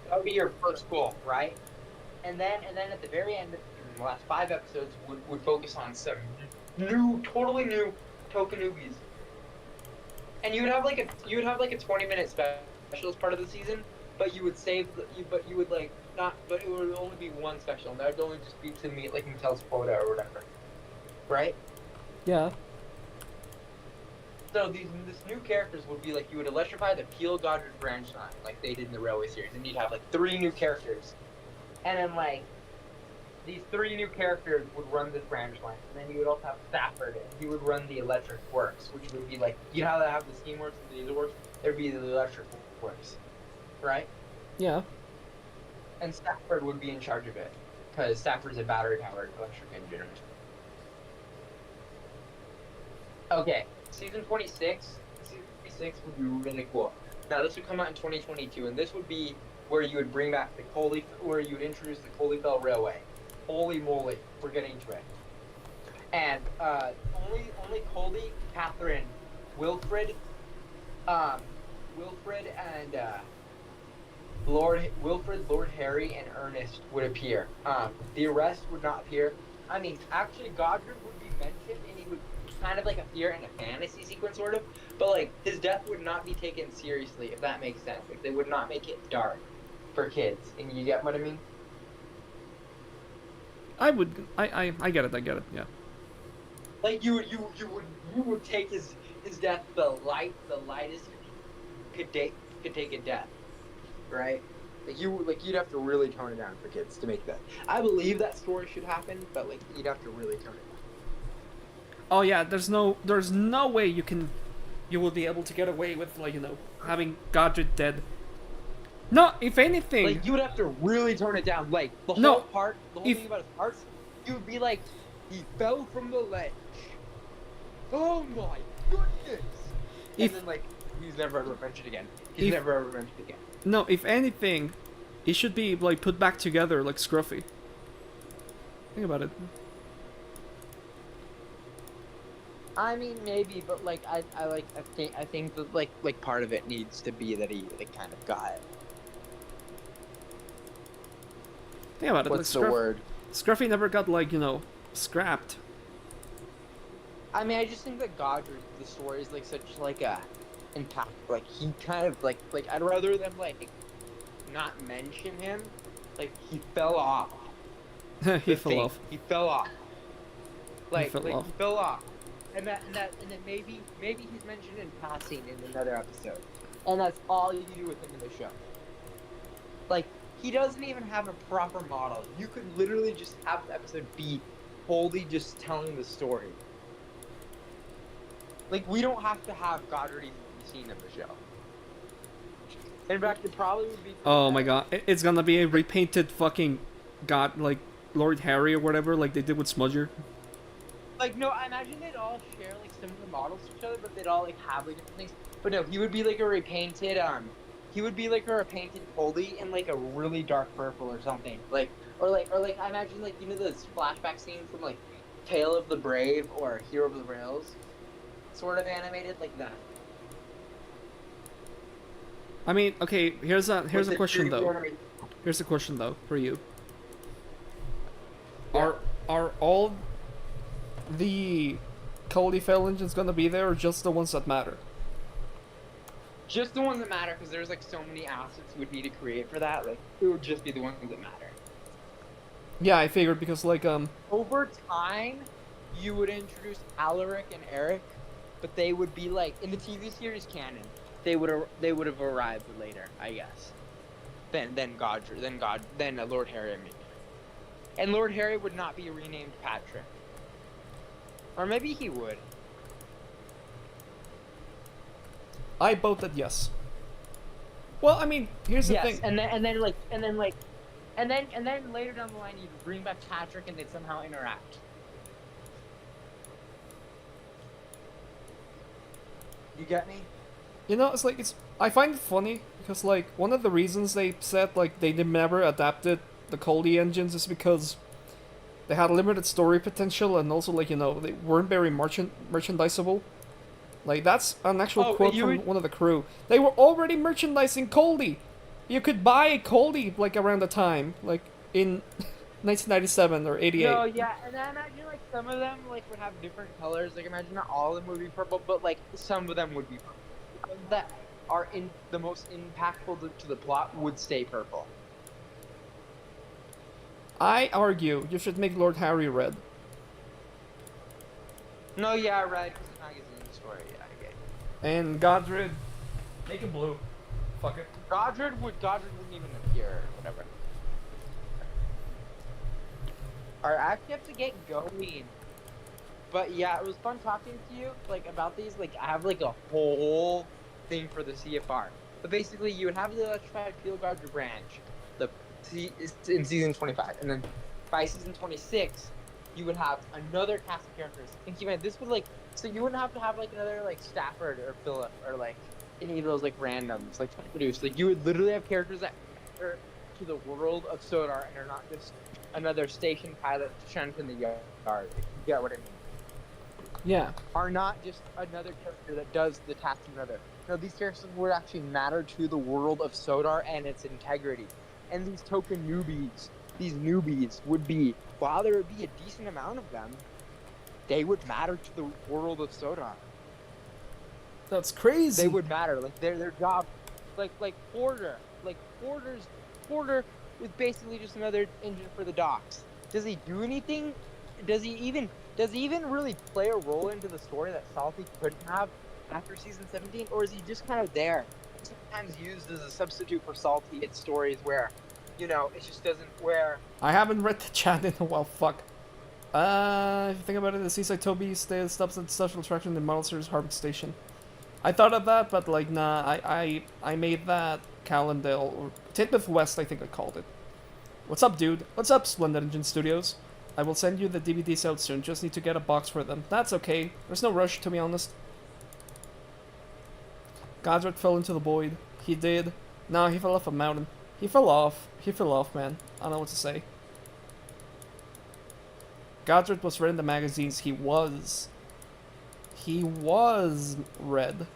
[SPEAKER 1] That would be your first goal, right? And then at the very end, the last 5 episodes would focus on some totally new Tokanubis. And you would have like a 20-minute special as part of the season, but you would but it would only be one special, and that would only just be to meet like Mattel's quota or whatever, right?
[SPEAKER 2] Yeah.
[SPEAKER 1] So this new characters would be like you would electrify the Peel Goddard branch line like they did in the Railway series, and you'd have like 3 new characters, and then like these 3 new characters would run this branch line, and then you would also have Stafford, and he would run the electric works, which would be like, you know how they have the steam works and the diesel works? There'd be the electric works, right?
[SPEAKER 2] Yeah.
[SPEAKER 1] And Stafford would be in charge of it, because Stafford's a battery-powered electric engine. Okay, season 26 would be really cool. Now this would come out in 2022, and this would be where you would bring back where you would introduce the Coldeville Railway. Holy moly, we're getting to it. And only Colby, Catherine, Wilfred, and Lord Harry, and Ernest would appear. The rest would not appear. I mean, actually, Godric would be mentioned, and he would kind of like appear in a fantasy sequence, sort of. But like, his death would not be taken seriously, if that makes sense. Like, they would not make it dark for kids, and you get what I mean?
[SPEAKER 2] I would. I get it. I get it. Yeah.
[SPEAKER 1] Like, you would take his death the lightest you could take a death, right? You'd have to really tone it down for kids to make that. I believe that story should happen, but like you'd have to really tone it down.
[SPEAKER 2] Oh yeah. There's no way you will be able to get away with, like, having Godric dead. No, if anything,
[SPEAKER 1] Like, you would have to really tone it down. Like, the whole thing about his parts, you would be like, he fell from the ledge. Oh my goodness! And then, like, he's never ever mentioned again. He's never ever mentioned again.
[SPEAKER 2] No, if anything, it should be, like, put back together like Scruffy. Think about it.
[SPEAKER 1] I mean, maybe, but like, I think that like part of it needs to be that he like kind of got it.
[SPEAKER 2] Think about it.
[SPEAKER 1] What's
[SPEAKER 2] like,
[SPEAKER 1] the word?
[SPEAKER 2] Scruffy never got, like, scrapped.
[SPEAKER 1] I mean, I just think that Godric, the story is like such like a impact. Like, he kind of like I'd rather them like not mention him. Like, he fell off.
[SPEAKER 2] He fell off.
[SPEAKER 1] He fell off. Like,
[SPEAKER 2] fell off.
[SPEAKER 1] He fell off. And then maybe he's mentioned in passing in another episode. And that's all you do with him in the show. Like, he doesn't even have a proper model. You could literally just have the episode be wholly just telling the story. Like, we don't have to have Godric even be seen in the show. In fact, it probably would be...
[SPEAKER 2] Oh my god. It's gonna be a repainted fucking god, like, Lord Harry or whatever, like they did with Smudger.
[SPEAKER 1] Like, no, I imagine they'd all share, like, similar models to each other, but they'd all, like, have, like, different things. But no, he would be, like, a repainted, he would be, like, a repainted Polly in, like, a really dark purple or something. Or I imagine, like, those flashback scenes from, like, Tale of the Brave or Hero of the Rails, sort of animated like that.
[SPEAKER 2] I mean, okay, here's a question though. Here's a question though for you.
[SPEAKER 1] Yeah.
[SPEAKER 2] Are all the Cody Fail engines gonna be there, or just the ones that matter?
[SPEAKER 1] Just the ones that matter, because there's like so many assets you would need to create for that. Like, it would just be the ones that matter.
[SPEAKER 2] Yeah, I figured, because like
[SPEAKER 1] over time, you would introduce Alaric and Eric, but they would be like in the TV series canon. They would have arrived later, I guess. Then Godric, then Lord Harry, I mean. And Lord Harry would not be renamed Patrick, or maybe he would.
[SPEAKER 2] I voted yes. Well, I mean, here's the thing.
[SPEAKER 1] and then later down the line, you'd bring back Patrick, and they'd somehow interact. You get me?
[SPEAKER 2] It's like, I find it funny because, like, one of the reasons they said, like, they never adapted the Cody engines is because they had limited story potential, and also, like, they weren't very merchandisable. Like, that's an actual quote from one of the crew. They were already merchandising Cody. You could buy a Cody, like, around the time, like, in 1997 or 88.
[SPEAKER 1] No, yeah, and I imagine, like, some of them, like, would have different colors. Like, imagine not all of them would be purple, but, like, some of them would be purple. That are the most impactful to the plot would stay purple.
[SPEAKER 2] I argue you should make Lord Harry red.
[SPEAKER 1] No, yeah, red, because the magazine story, yeah, I get it.
[SPEAKER 2] And Godric, make him blue. Fuck it.
[SPEAKER 1] Godric wouldn't even appear, or whatever. Alright, I actually have to get going. But yeah, it was fun talking to you, like, about these. Like, I have, like, a whole thing for the CFR. But basically, you would have the electrified field Godric branch in season 25. And then by season 26, you would have another cast of characters. And keep in mind, this would, like, so you wouldn't have to have, like, another, like, Stafford or Philip or, like, any of those, like, randoms, like, produced. Like, you would literally have characters that matter to the world of Sodar and are not just another station pilot shunt in the yard. If you get what I mean.
[SPEAKER 2] Yeah.
[SPEAKER 1] Are not just another character that does the task of another. No, these characters would actually matter to the world of Sodar and its integrity. And these token newbies, these newbies would be
[SPEAKER 3] while there would be a decent amount of them, they would matter to the world of Soda.
[SPEAKER 2] That's crazy.
[SPEAKER 3] They would matter. Like their job, like Porter was basically just another engine for the docks. Does he do anything? Does he even really play a role into the story that Salty couldn't have after season 17, or is he just kind of there? Sometimes used as a substitute for Salty in stories where, you know, it just doesn't where.
[SPEAKER 2] I haven't read the chat in a while. Fuck. If you think about it, the Seaside Toby stops at Special Attraction in Model Series Harvard Station. I thought of that, but like, nah, I made that Callendale, or Titbith West, I think I called it. What's up, dude? What's up, Splendid Engine Studios? I will send you the DVDs out soon, just need to get a box for them. That's okay, there's no rush, to be honest. Godric fell into the void. He did. No, he fell off a mountain. He fell off, man. I don't know what to say. Godric was read in the magazines. He was read.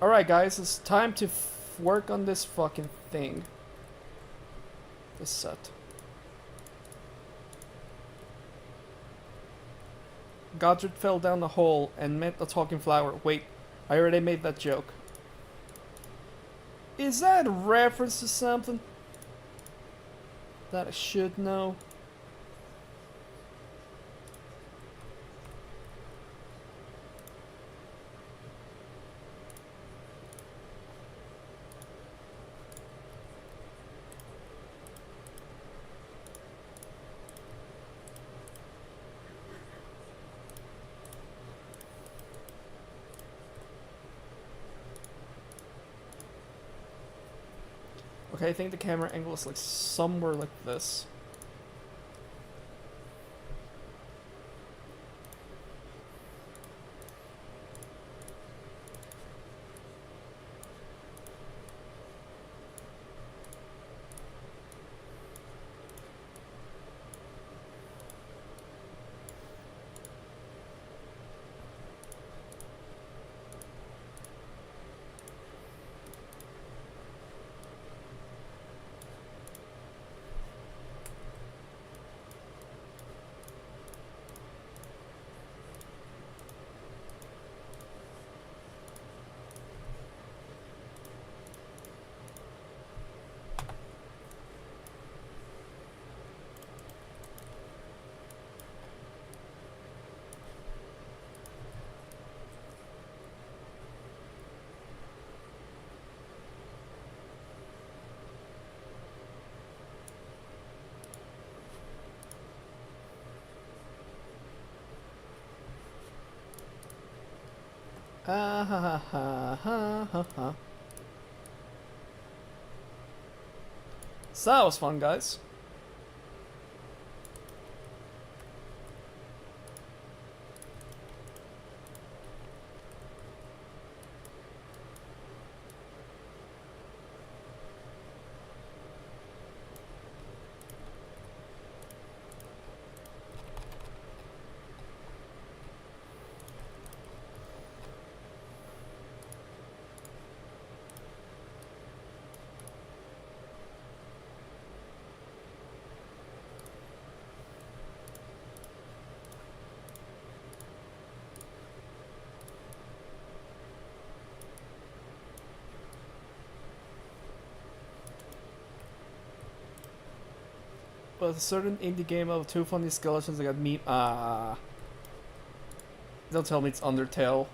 [SPEAKER 2] Alright guys, it's time to work on this fucking thing. This set. Godric fell down the hole and met a talking flower. Wait, I already made that joke. Is that a reference to something that I should know? Okay, I think the camera angle is like somewhere like this. Ha ha ha ha ha ha. So that was fun, guys. But a certain indie game of two funny skeletons that got me. Don't tell me it's Undertale.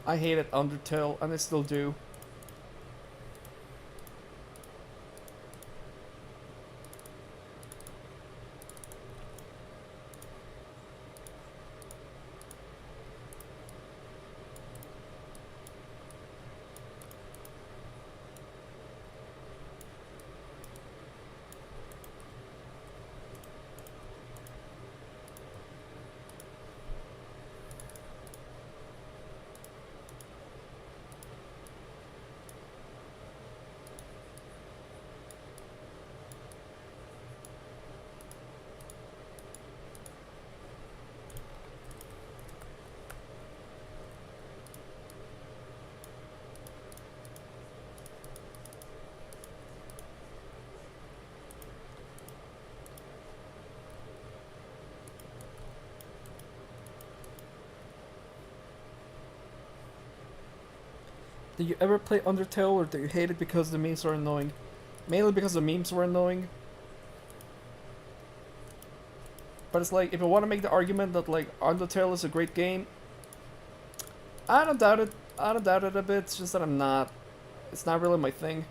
[SPEAKER 2] I hated Undertale, and I still do. Did you ever play Undertale, or do you hate it because the memes are annoying? Mainly because the memes were annoying. But it's like, if I want to make the argument that like Undertale is a great game, I don't doubt it. I don't doubt it a bit. It's just that I'm not. It's not really my thing.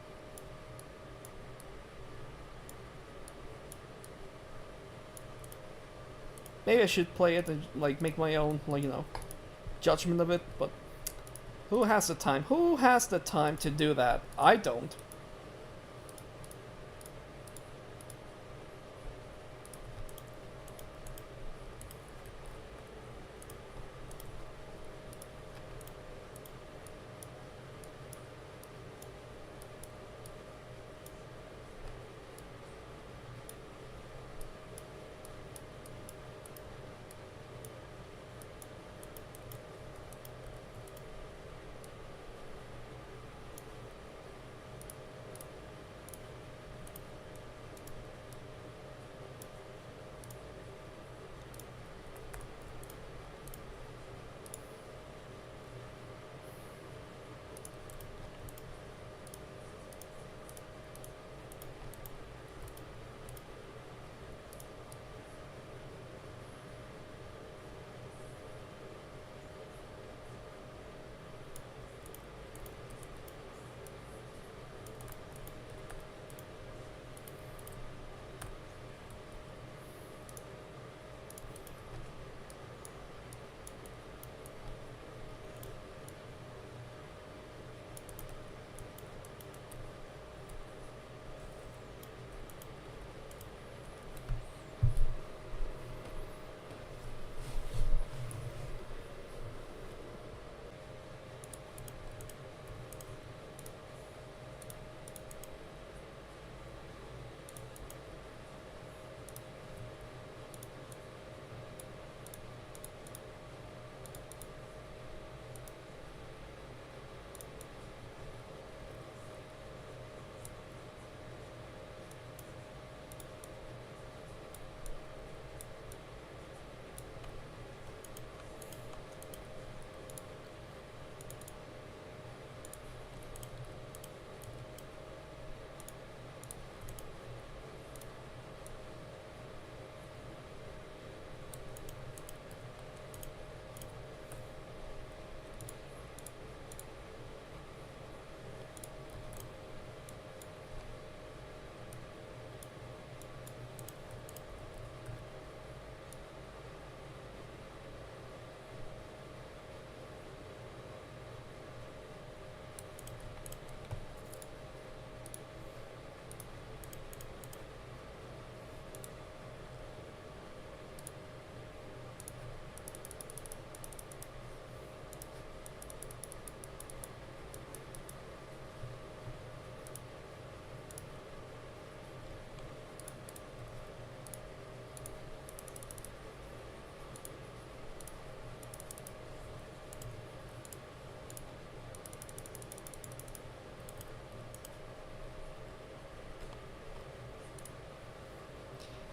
[SPEAKER 2] Maybe I should play it and like make my own, like, you know, judgment of it. But who has the time? Who has the time to do that? I don't.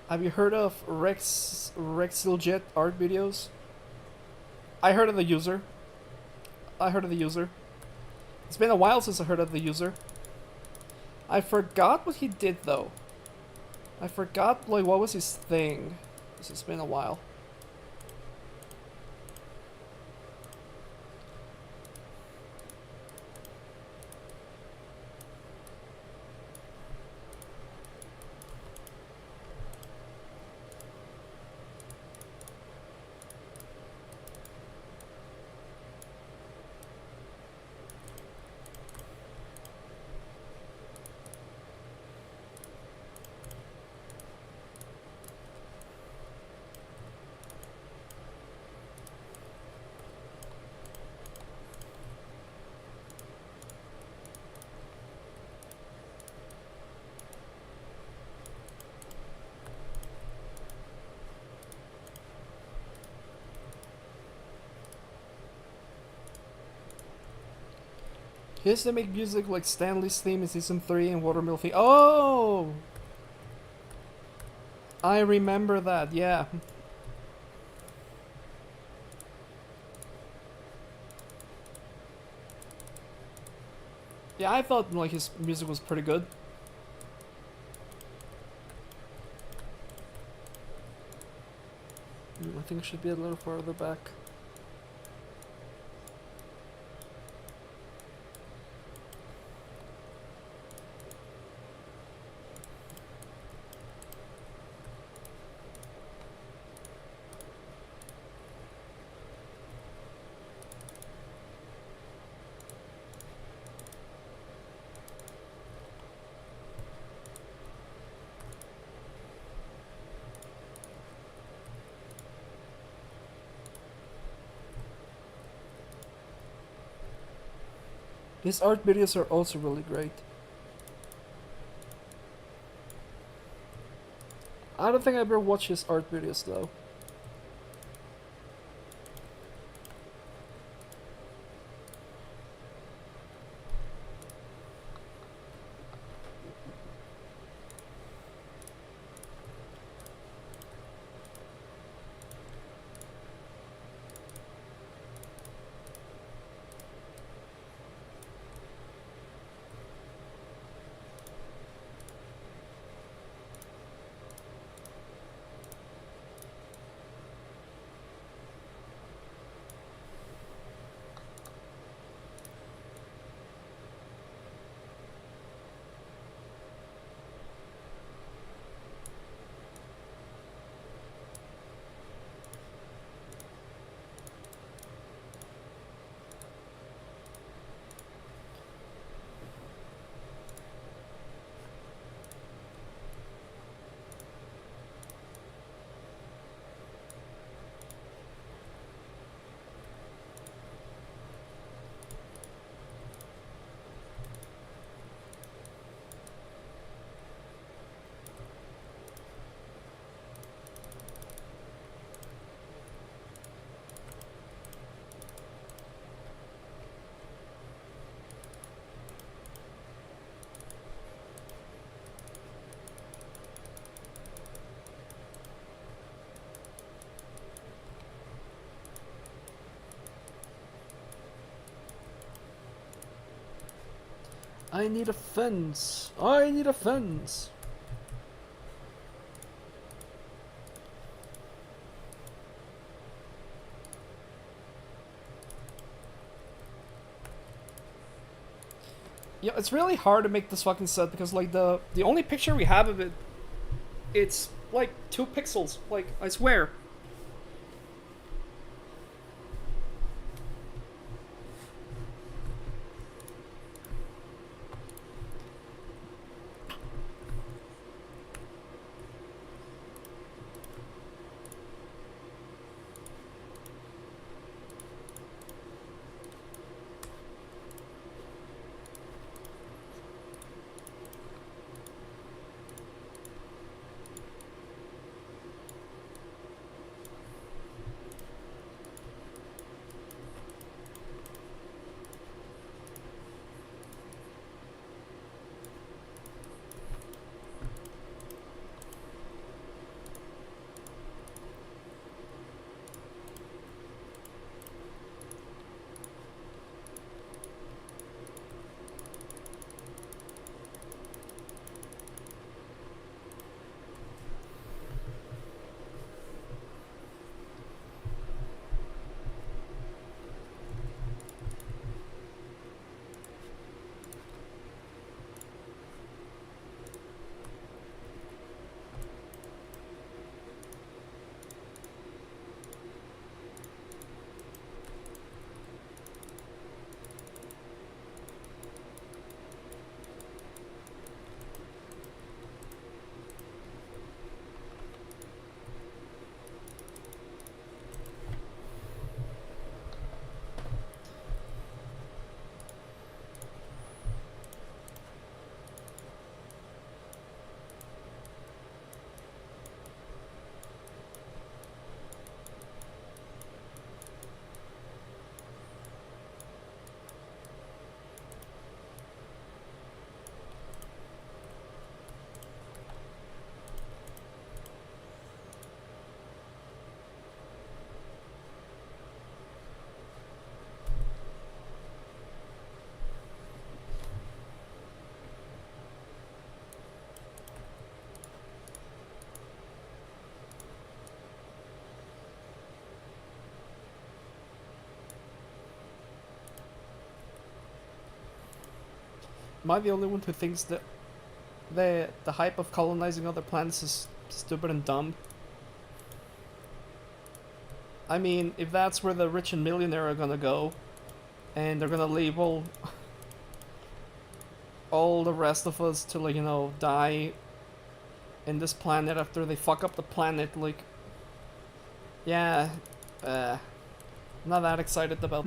[SPEAKER 2] Have you heard of Rexiljet art videos? I heard of the user. I heard of the user. It's been a while since I heard of the user. I forgot what he did though. I forgot like what was his thing. It's been a while. He used to make music like Stanley's theme in season 3 and Watermill theme. Oh! I remember that, yeah. Yeah, I felt like his music was pretty good. I think it should be a little further back. His art videos are also really great. I don't think I ever watched his art videos though. I need a fence. I need a fence. Yeah, it's really hard to make this fucking set because like the only picture we have of it, it's like 2 pixels. Like I swear. Am I the only one who thinks that the hype of colonizing other planets is stupid and dumb? I mean, if that's where the rich and millionaire are gonna go, and they're gonna leave all the rest of us to, like, you know, die in this planet after they fuck up the planet, like, yeah, not that excited about.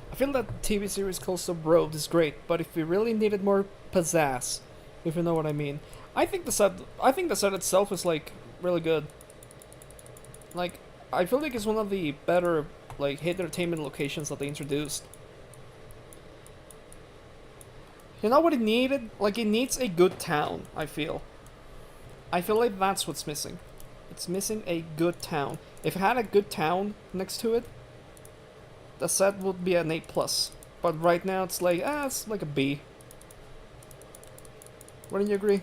[SPEAKER 2] I feel that the TV series called Sub-Road is great, but if we really needed more pizzazz, if you know what I mean, I think the set itself is, like, really good. Like, I feel like it's one of the better, like, hit entertainment locations that they introduced. You know what it needed? Like, it needs a good town, I feel. I feel like that's what's missing. It's missing a good town. If it had a good town next to it, the set would be an A+. But right now it's like a B. Wouldn't you agree?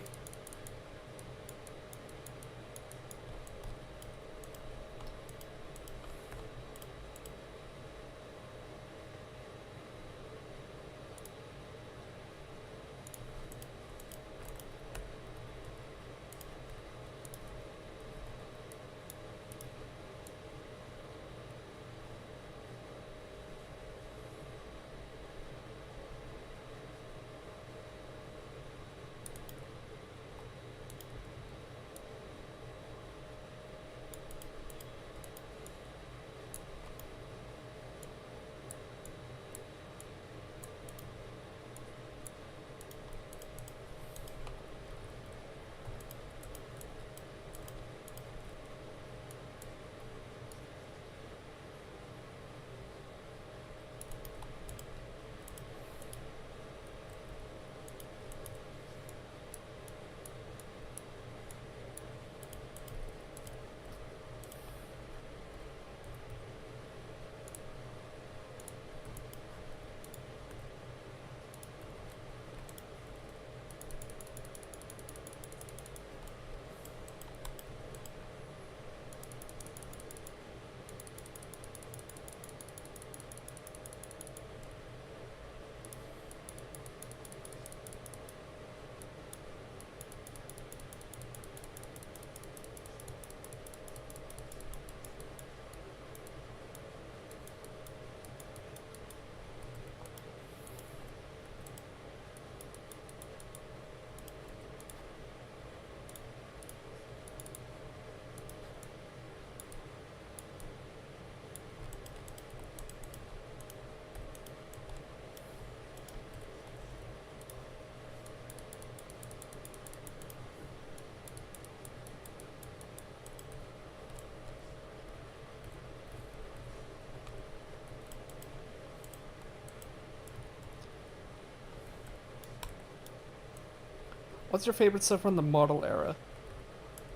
[SPEAKER 2] What's your favorite stuff from the model era?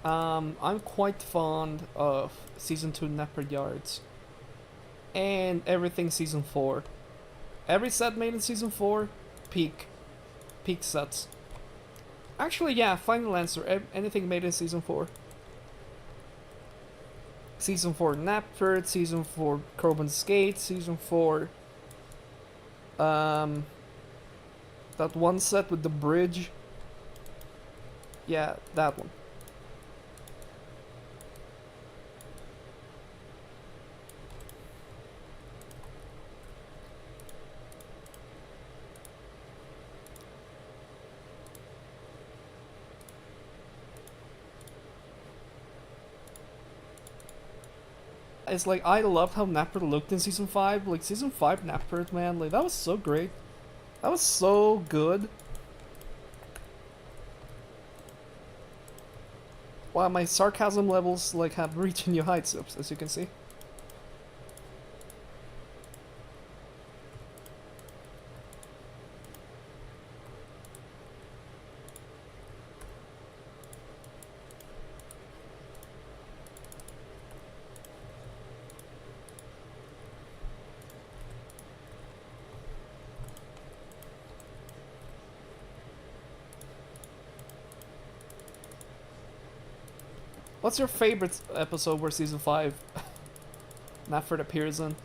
[SPEAKER 2] I'm quite fond of Season 2 Neopard Yards. And everything Season 4. Every set made in Season 4, peak. Peak sets. Actually, yeah, final answer. Anything made in Season 4. Season 4 Neopard, Season 4 Carbon Skate, Season 4... that one set with the bridge. Yeah, that one. It's like, I loved how Neopard looked in Season 5. Like, Season 5 Neopard, man, like, that was so great. That was so good. Wow, my sarcasm levels, like, have reached new heights, as you can see. What's your favorite episode where Season 5 Neopard appears in?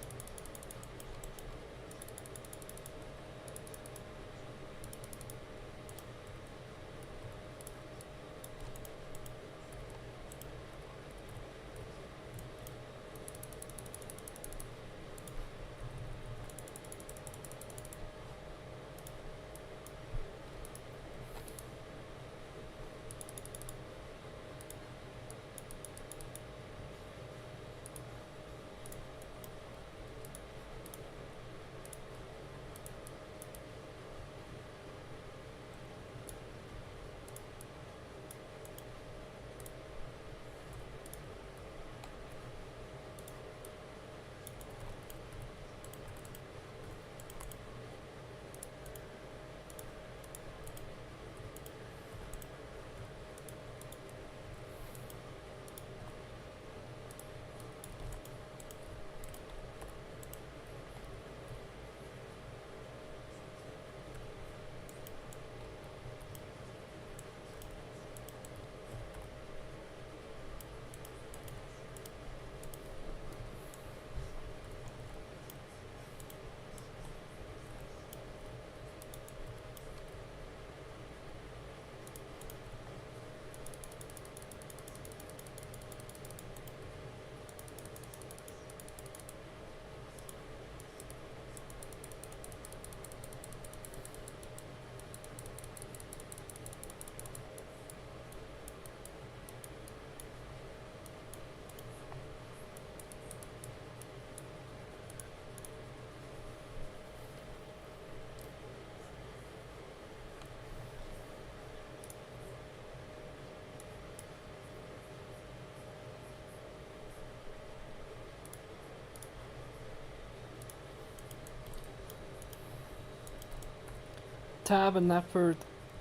[SPEAKER 2] Tab and Neopard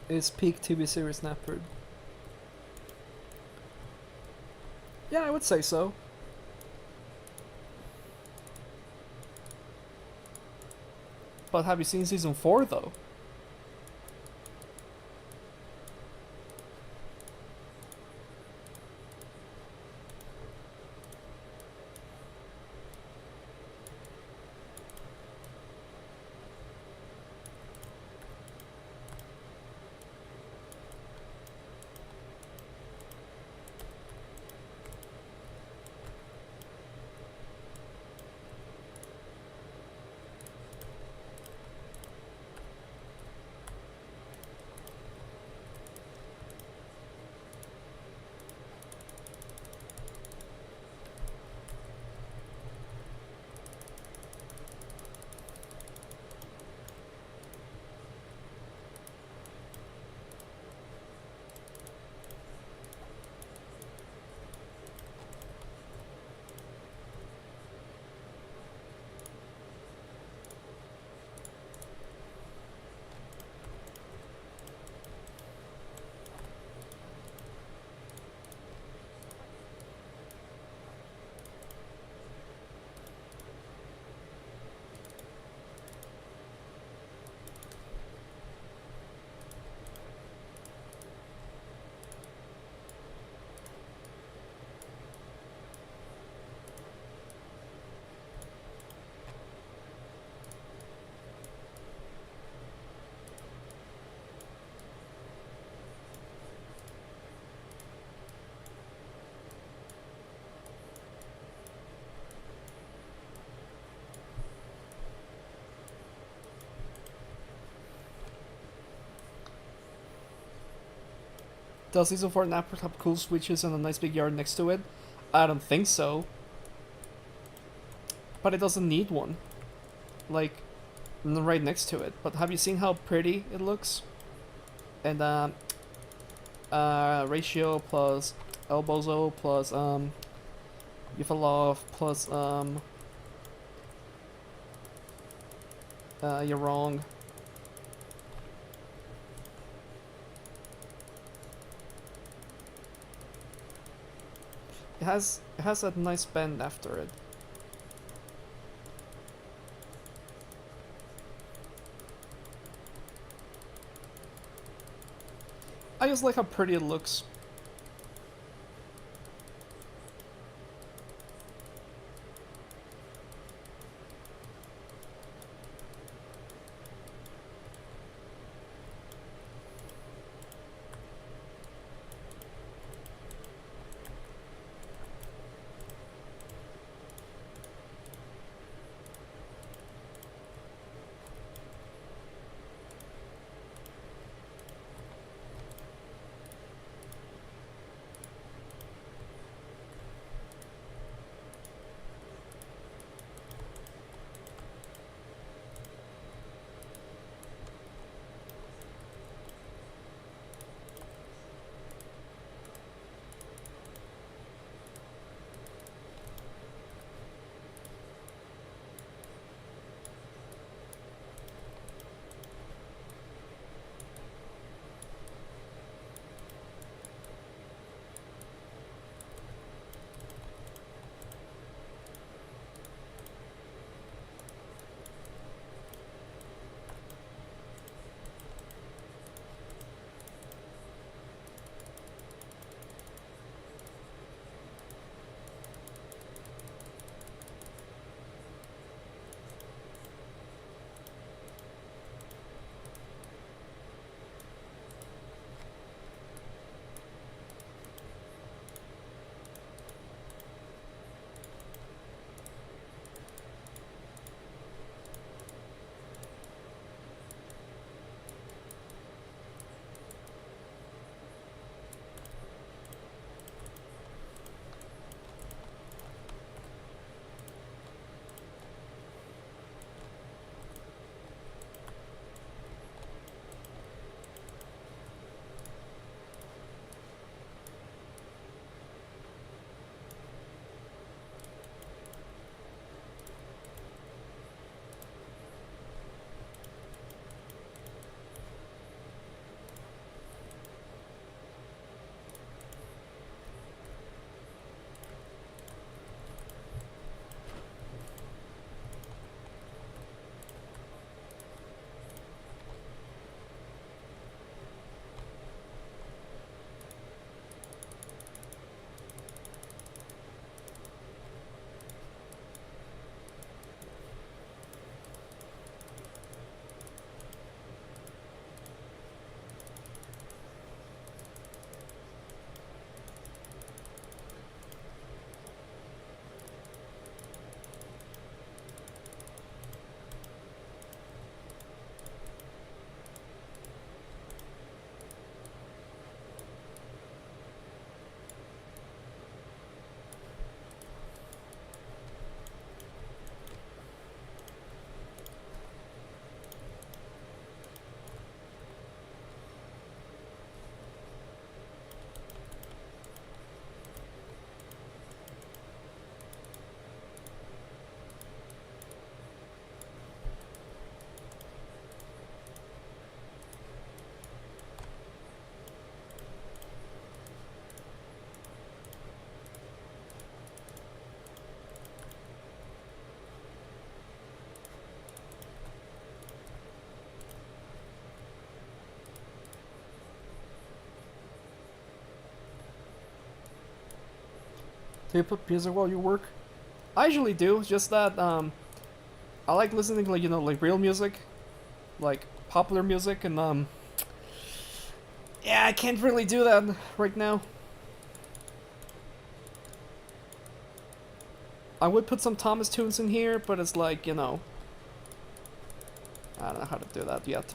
[SPEAKER 2] is peak TV series Neopard. Yeah, I would say so. But have you seen Season 4 though? Does he support an app have cool switches and a nice big yard next to it? I don't think so. But it doesn't need one. Like, right next to it. But have you seen how pretty it looks? And ratio plus elbozo plus Yufalov plus you're wrong. It has a nice bend after it. I just like how pretty it looks. Do you put music while you work? I usually do. It's just that I like listening to, like, like real music, like popular music, and yeah, I can't really do that right now. I would put some Thomas tunes in here, but it's like, I don't know how to do that yet.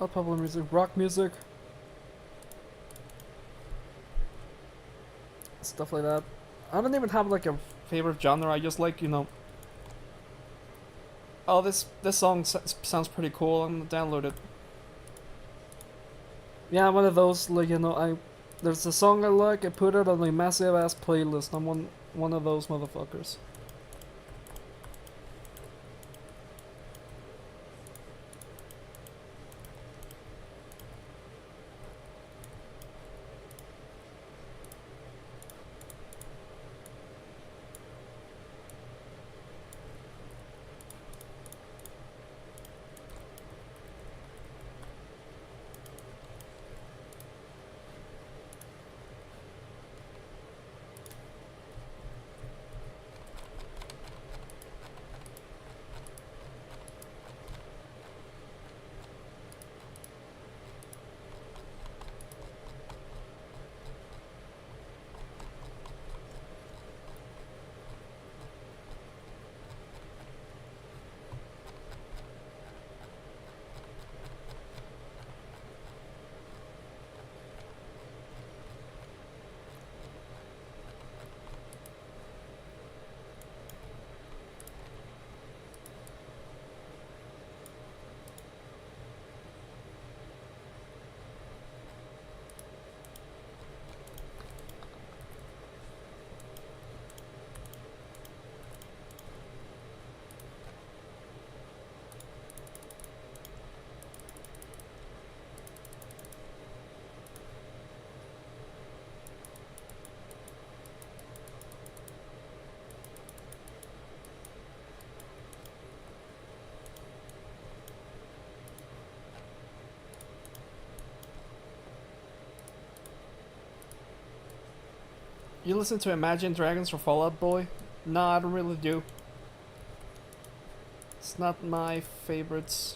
[SPEAKER 2] Not popular music, rock music. Stuff like that. I don't even have like a favorite genre. I just like, you know, oh, this song sounds pretty cool. I'm gonna download it. Yeah, one of those, like, you know, there's a song I like, I put it on a massive ass playlist. I'm one of those motherfuckers. You listen to Imagine Dragons or Fall Out Boy? No, I don't really do. It's not my favorites.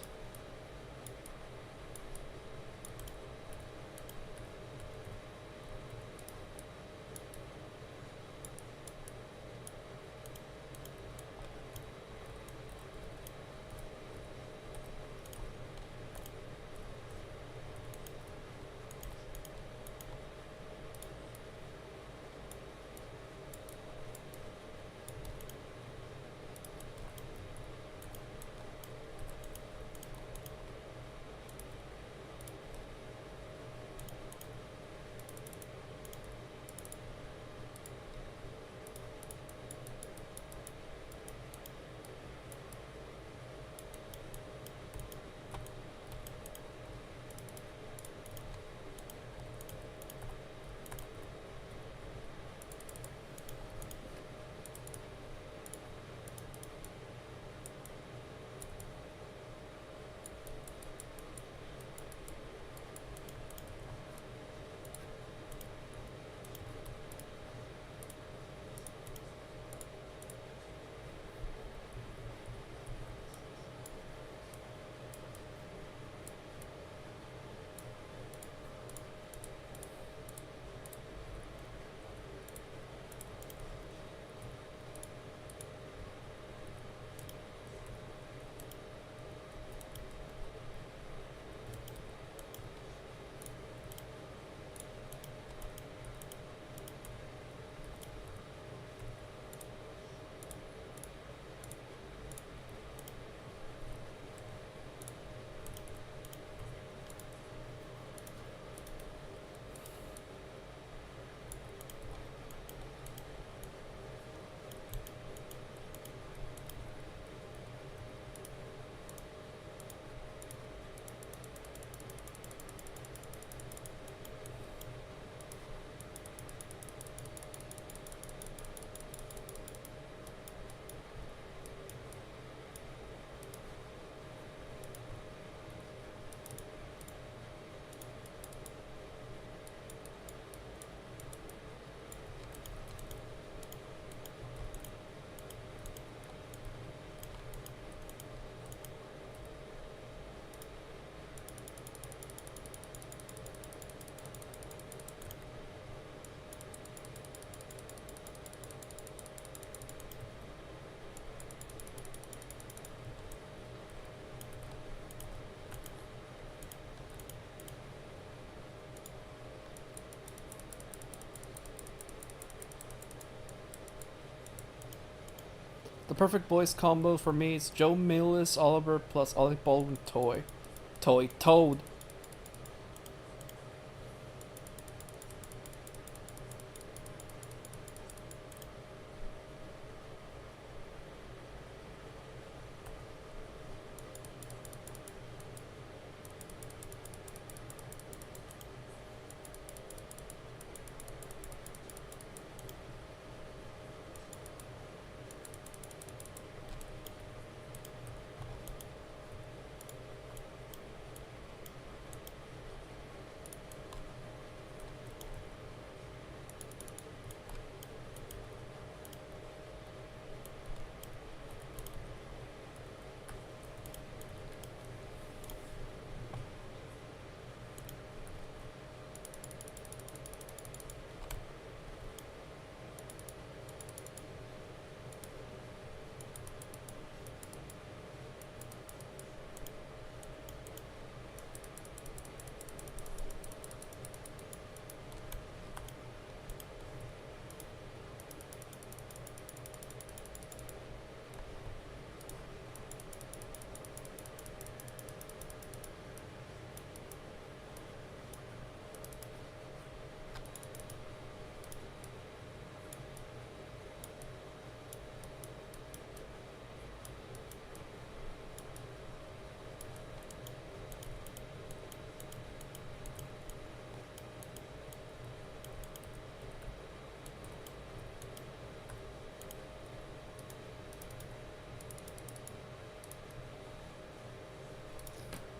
[SPEAKER 2] The perfect boys combo for me is Joe Millis Oliver plus Alec Baldwin Toad.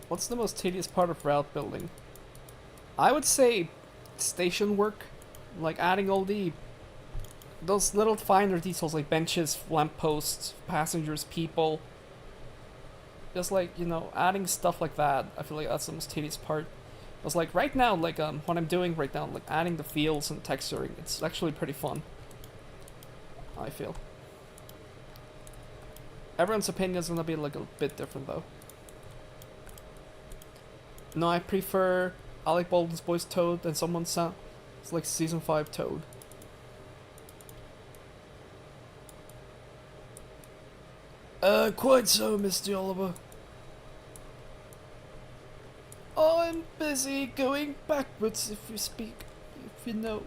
[SPEAKER 2] What's the most tedious part of route building? I would say station work, like adding all those little finer details like benches, lampposts, passengers, people. Just like, you know, adding stuff like that. I feel like that's the most tedious part. Because like right now, like what I'm doing right now, like adding the fields and texturing, it's actually pretty fun. I feel. Everyone's opinion is gonna be like a bit different though. No, I prefer Alec Baldwin's voice Toad than someone sound. It's like season 5 Toad. Quite so, Mr. Oliver. I'm busy going backwards if you speak, if you know.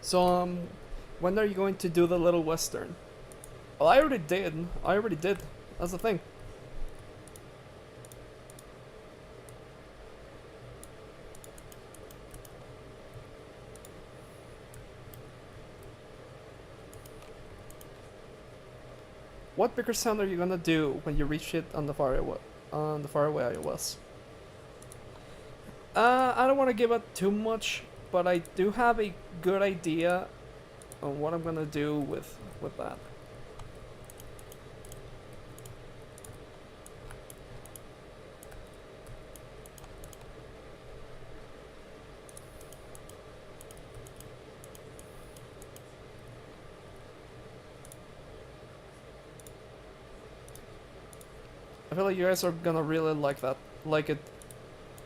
[SPEAKER 2] So, when are you going to do the Little Western? Well, I already did. That's the thing. What bigger sound are you gonna do when you reach it on the FARAWAY iOS? I don't want to give it too much, but I do have a good idea on what I'm gonna do with that. I feel like you guys are gonna really like that. Like it.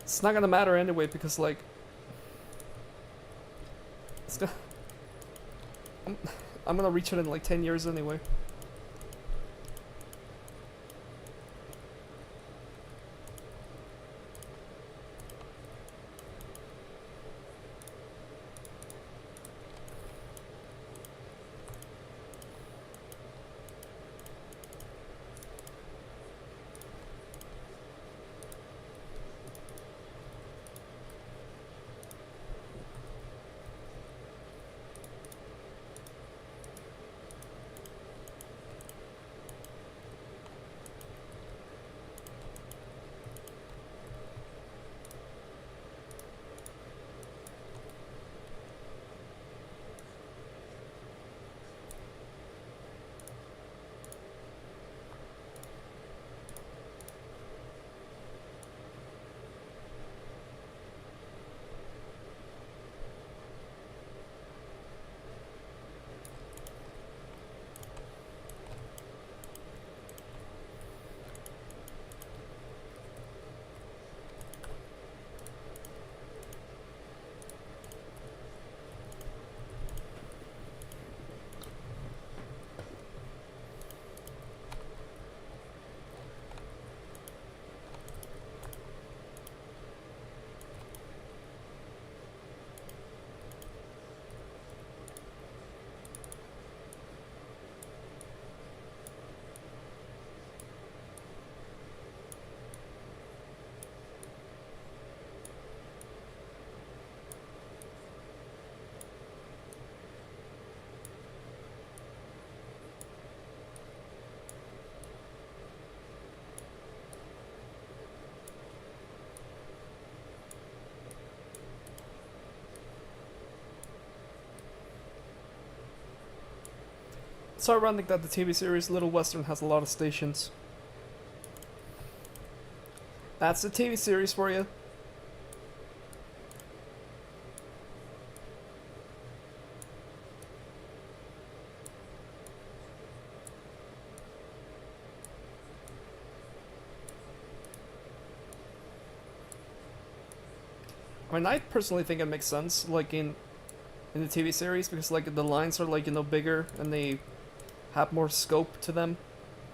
[SPEAKER 2] It's not gonna matter anyway because like. It's gonna. I'm gonna reach it in like 10 years anyway. It's ironic that the TV series Little Western has a lot of stations. That's the TV series for you. I mean, I personally think it makes sense, like in the TV series, because like the lines are like bigger and they have more scope to them.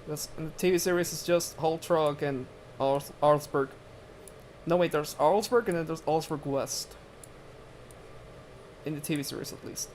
[SPEAKER 2] Because in the TV series, it's just Holtrog and Arlsberg. No wait, there's Arlsberg and then there's Arlsberg West. In the TV series, at least.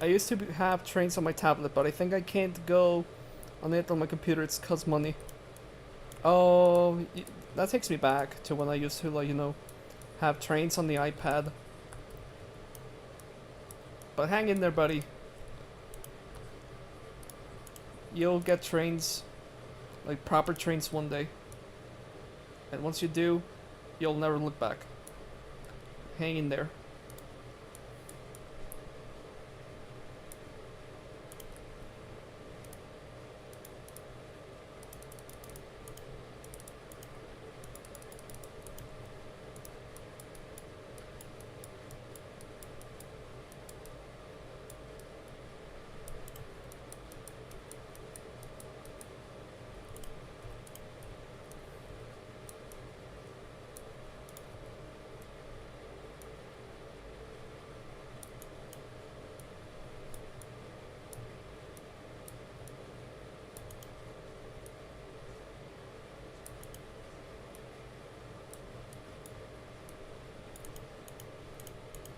[SPEAKER 2] I used to have trains on my tablet, but I think I can't go on it on my computer. It's cause money. Oh, that takes me back to when I used to, like, have trains on the iPad. But hang in there, buddy. You'll get trains, like proper trains one day. And once you do, you'll never look back. hang in there.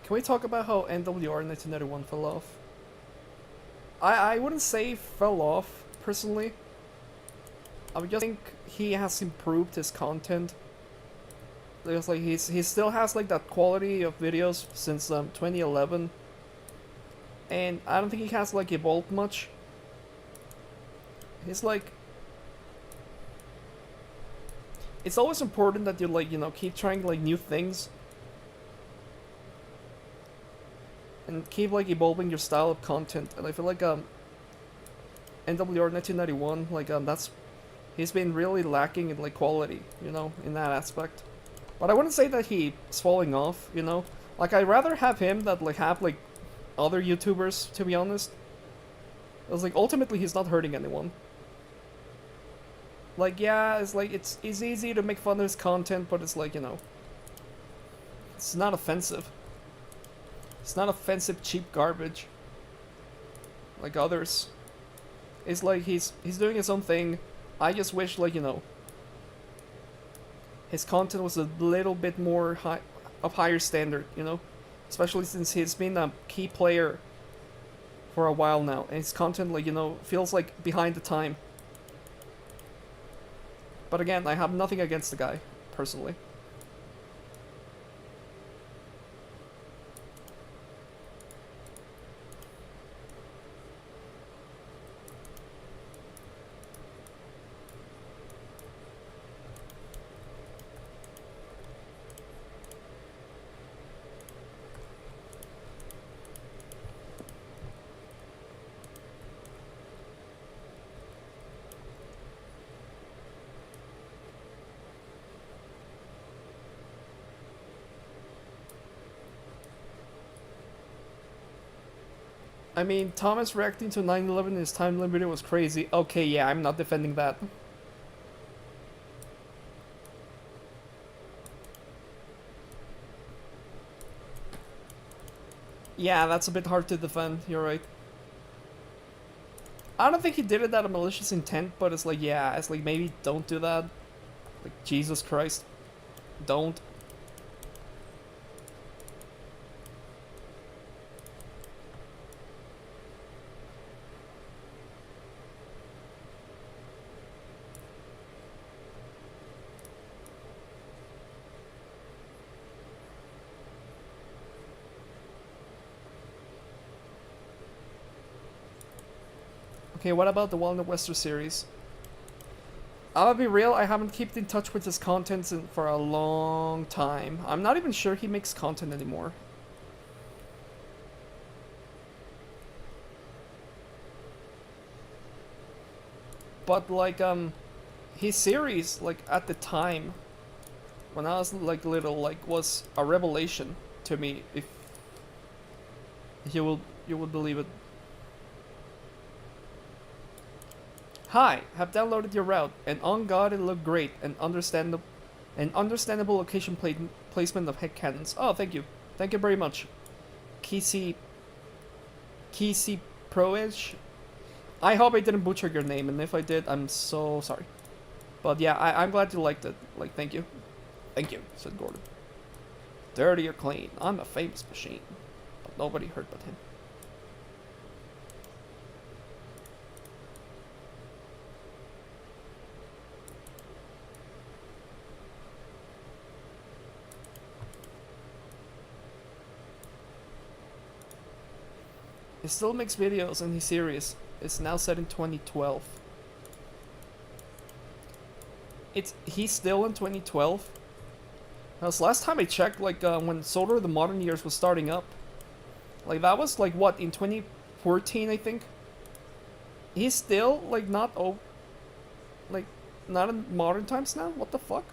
[SPEAKER 2] Can we talk about how NWR 1991 fell off? I wouldn't say fell off, personally. I would just think he has improved his content. Because like he still has like that quality of videos since 2011. And I don't think he has like evolved much. He's like... It's always important that you like, you know, keep trying like new things. And keep like evolving your style of content. And I feel like NWR 1991, like that's... He's been really lacking in like quality, you know, in that aspect. But I wouldn't say that he's falling off, you know. Like I'd rather have him than like have like other YouTubers, to be honest. It's like ultimately he's not hurting anyone. Like yeah, it's like it's easy to make fun of his content, but it's like, you know, it's not offensive. It's not offensive cheap garbage like others. It's like he's doing his own thing. I just wish, like, you know, his content was a little bit more of higher standard, you know? Especially since he's been a key player for a while now. And his content, like, you know, feels like behind the time. But again, I have nothing against the guy, personally. I mean, Thomas reacting to 9/11 in his timeline video was crazy. Okay, yeah, I'm not defending that. Yeah, that's a bit hard to defend, you're right. I don't think he did it out of malicious intent, but it's like, yeah, it's like, maybe don't do that. Like, Jesus Christ. Don't. Okay, what about the Walnut Western series? I'll be real, I haven't kept in touch with his content for a long time. I'm not even sure he makes content anymore. But like, his series, like, at the time, when I was like little, like, was a revelation to me, if you will believe it. Hi, have downloaded your route, and on God it looked great, and understandable location placement of head cannons. Oh, thank you very much. Kisi Proage. I hope I didn't butcher your name, and if I did, I'm so sorry. But yeah, I'm glad you liked it. Like, thank you, said Gordon. Dirty or clean, I'm a famous machine, but nobody heard but him. He still makes videos and he's serious. It's now set in 2012. He's still in 2012. Because last time I checked, like when Sword of the Modern Years was starting up, like that was like what in 2014, I think. He's still like like not in modern times now. What the fuck?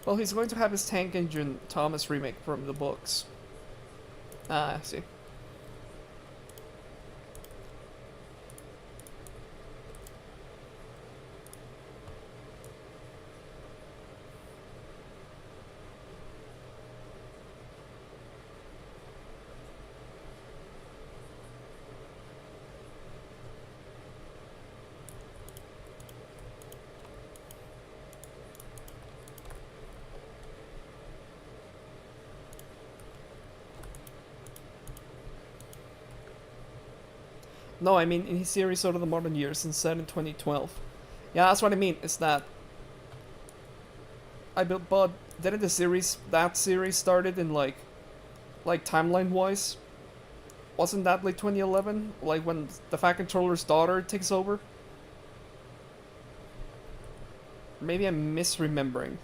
[SPEAKER 2] Well, he's going to have his Tank Engine Thomas remake from the books. Ah, I see. No, I mean in his series Sword of the Modern Years and set in 2012. Yeah, that's what I mean. Is that but didn't that series started in like timeline wise? Wasn't that like 2011? Like when the Fat Controller's daughter takes over? Maybe I'm misremembering.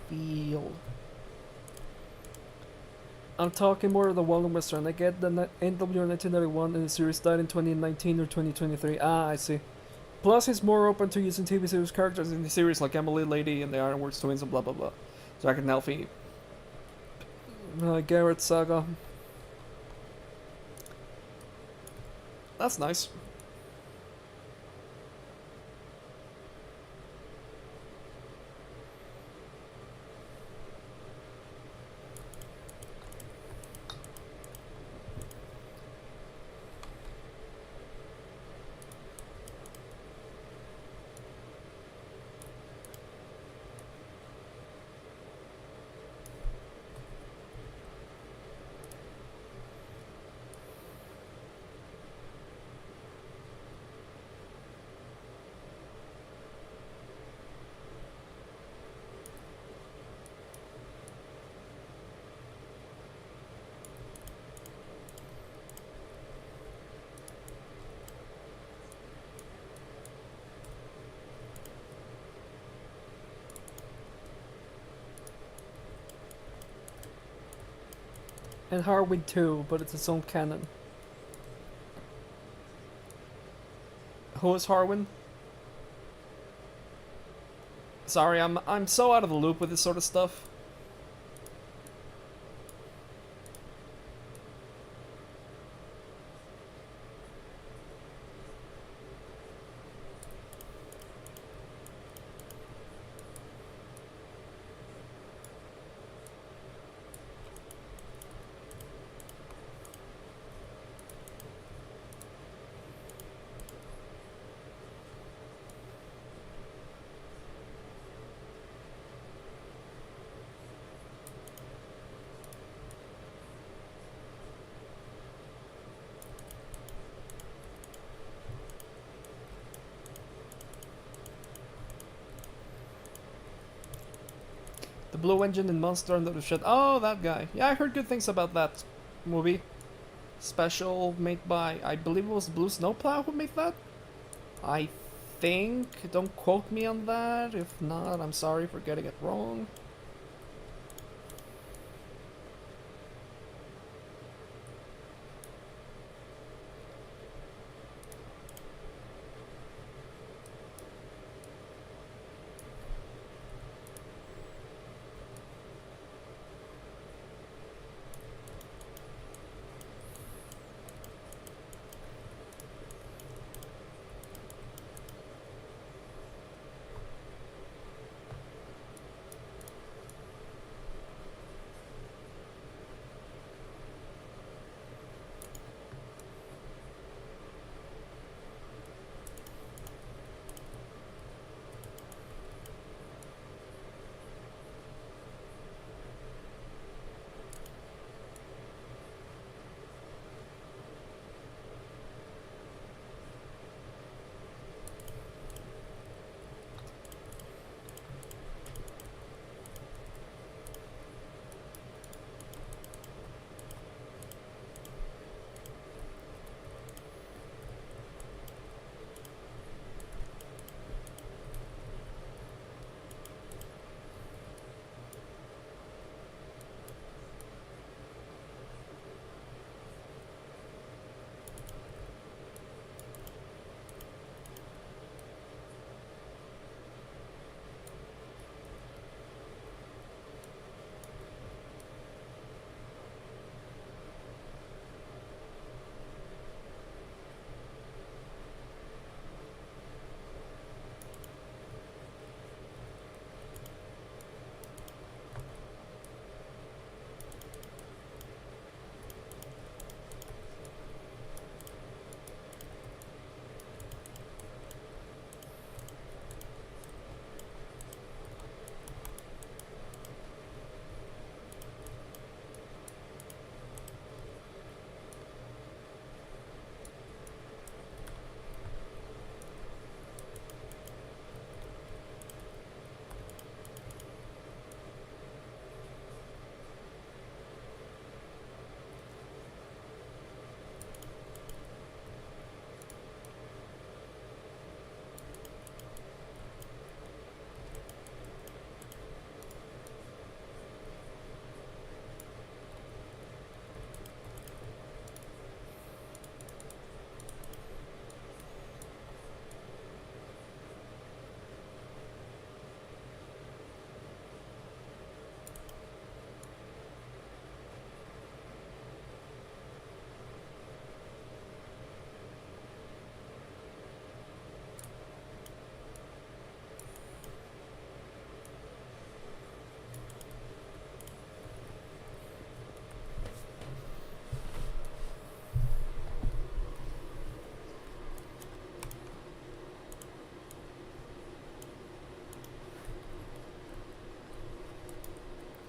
[SPEAKER 2] Feel. I'm talking more of the Wild and Western. I get the NW 1991 and the series died in 2019 or 2023. Ah, I see. Plus, he's more open to using TV series characters in the series like Emily Lady and the Ironworks Twins and blah blah blah. Jack and Alfie. Garrett Saga. That's nice. And Harwin too, but it's its own canon. Who is Harwin? Sorry, I'm so out of the loop with this sort of stuff. Blue Engine in Monster Under the Shed. Oh, that guy. Yeah, I heard good things about that movie. Special made by, I believe it was Blue Snowplow who made that? I think. Don't quote me on that. If not, I'm sorry for getting it wrong.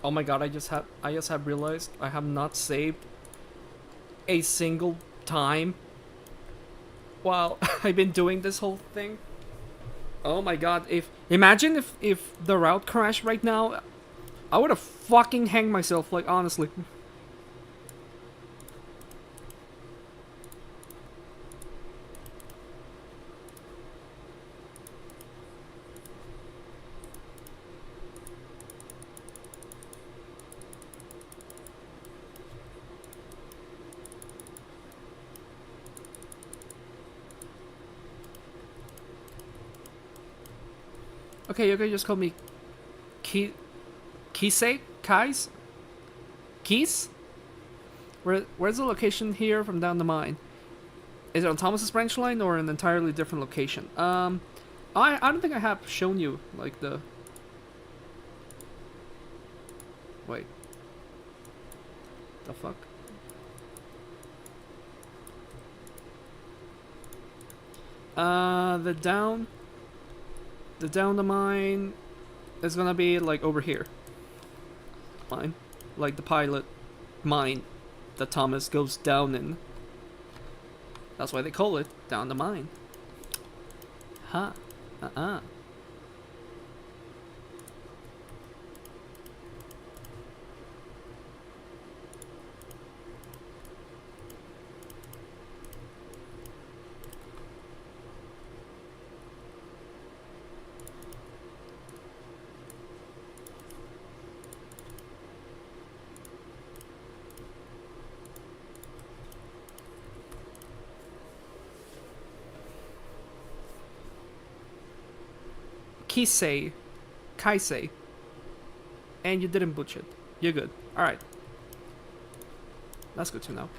[SPEAKER 2] Oh my god, I just have realized I have not saved a single time while I've been doing this whole thing. Oh my god, imagine if the route crashed right now, I would have fucking hanged myself, like, honestly. Okay, you can just call me Kisei? Kais? Keys? Where's the location here from down the mine? Is it on Thomas's branch line or an entirely different location? I don't think I have shown you, like, the... Wait. The fuck? The down the mine is gonna be, like, over here. Mine. Like the pilot mine that Thomas goes down in. That's why they call it down the mine. Huh. Kisei. Kaisei. And you didn't butch it. You're good. Alright. That's good to know.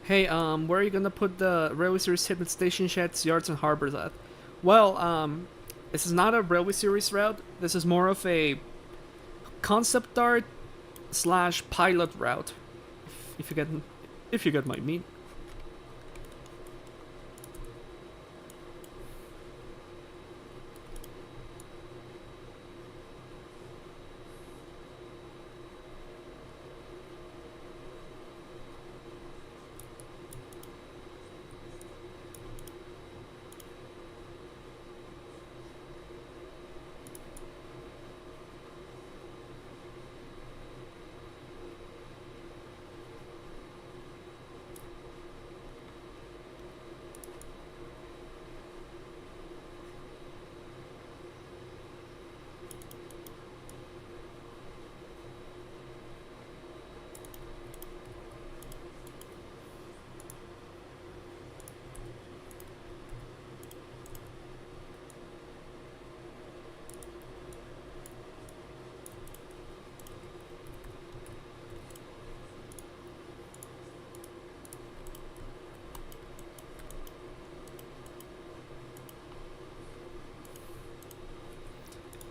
[SPEAKER 2] Hey, where are you gonna put the Railway Series hidden station sheds, yards, and harbors at? Well, this is not a Railway Series route. This is more of a concept art slash pilot route. If you get my meaning.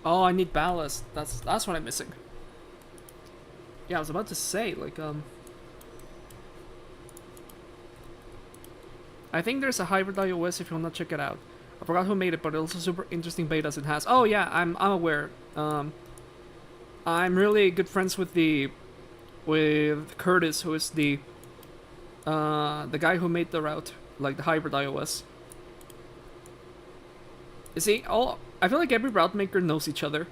[SPEAKER 2] Oh, I need ballast. That's what I'm missing. Yeah, I was about to say, like, I think there's a hybrid iOS if you wanna check it out. I forgot who made it, but it's also super interesting betas it has. Oh yeah, I'm aware. I'm really good friends with Curtis, who is the guy who made the route, like the hybrid iOS. You see, I feel like every route maker knows each other.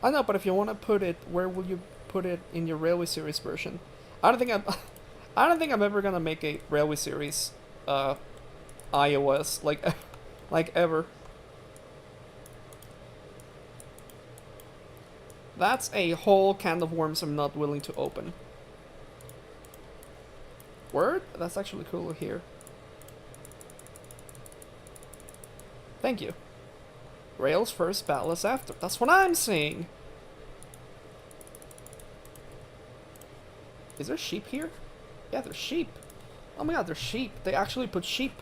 [SPEAKER 2] I know, but if you want to put it, where will you put it in your Railway Series version? I don't think I'm, I don't think I'm ever gonna make a Railway Series, iOS like ever. That's a whole can of worms I'm not willing to open. Word? That's actually cool here. Thank you. Rails first, ballast after. That's what I'm saying. Is there sheep here? Yeah, there's sheep. Oh my god, there's sheep. They actually put sheep.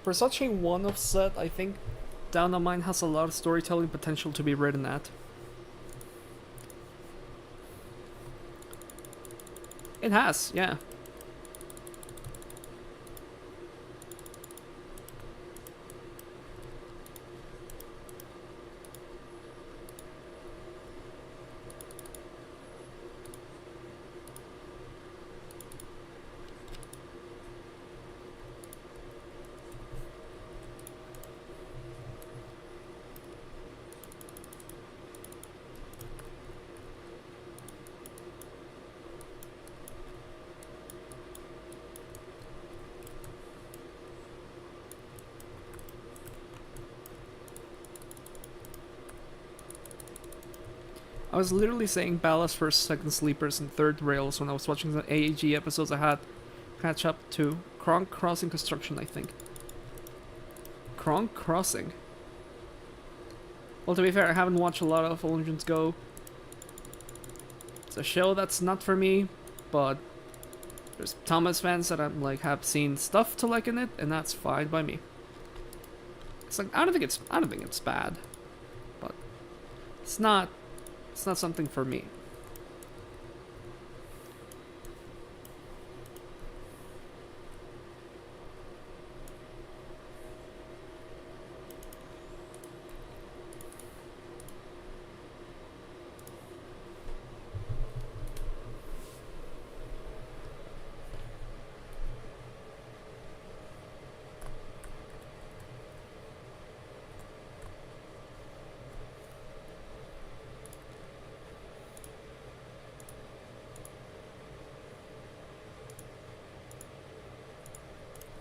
[SPEAKER 2] For such a one-off set, I think Down the Mine has a lot of storytelling potential to be written at. It has, yeah. I was literally saying ballast first, second sleepers, and third rails when I was watching the AAG episodes I had catch up to. Kronk Crossing Construction, I think. Kronk Crossing? Well, to be fair, I haven't watched a lot of All Engines Go. It's a show that's not for me, but there's Thomas fans that I'm like have seen stuff to like in it, and that's fine by me. It's like I don't think it's bad, but it's not something for me.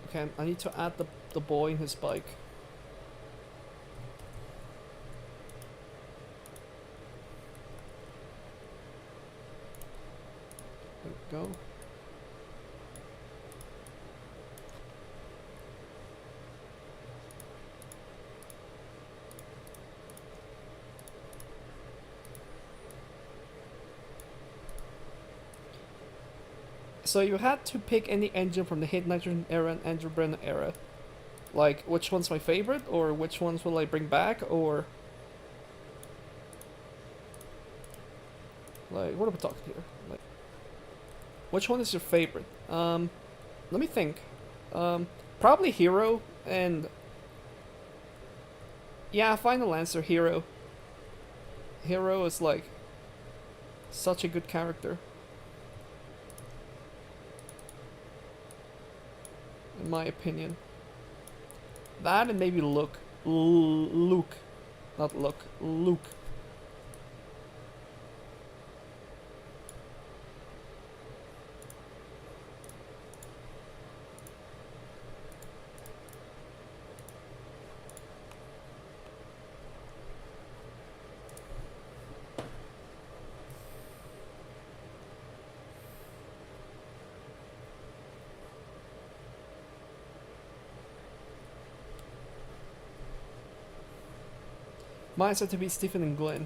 [SPEAKER 2] Okay, I need to add the boy in his bike. There we go. So you had to pick any engine from the Hit Nitrogen era and Andrew Brennan era. Like, which one's my favorite, or which ones will I bring back, or... Like, what are we talking here? Like, which one is your favorite? Let me think. Probably Hero, and... Yeah, final answer, Hero. Hero is, like, such a good character. In my opinion. That and maybe Luke. Luke. Not Luke. Luke. Mine said to be Stephen and Glenn.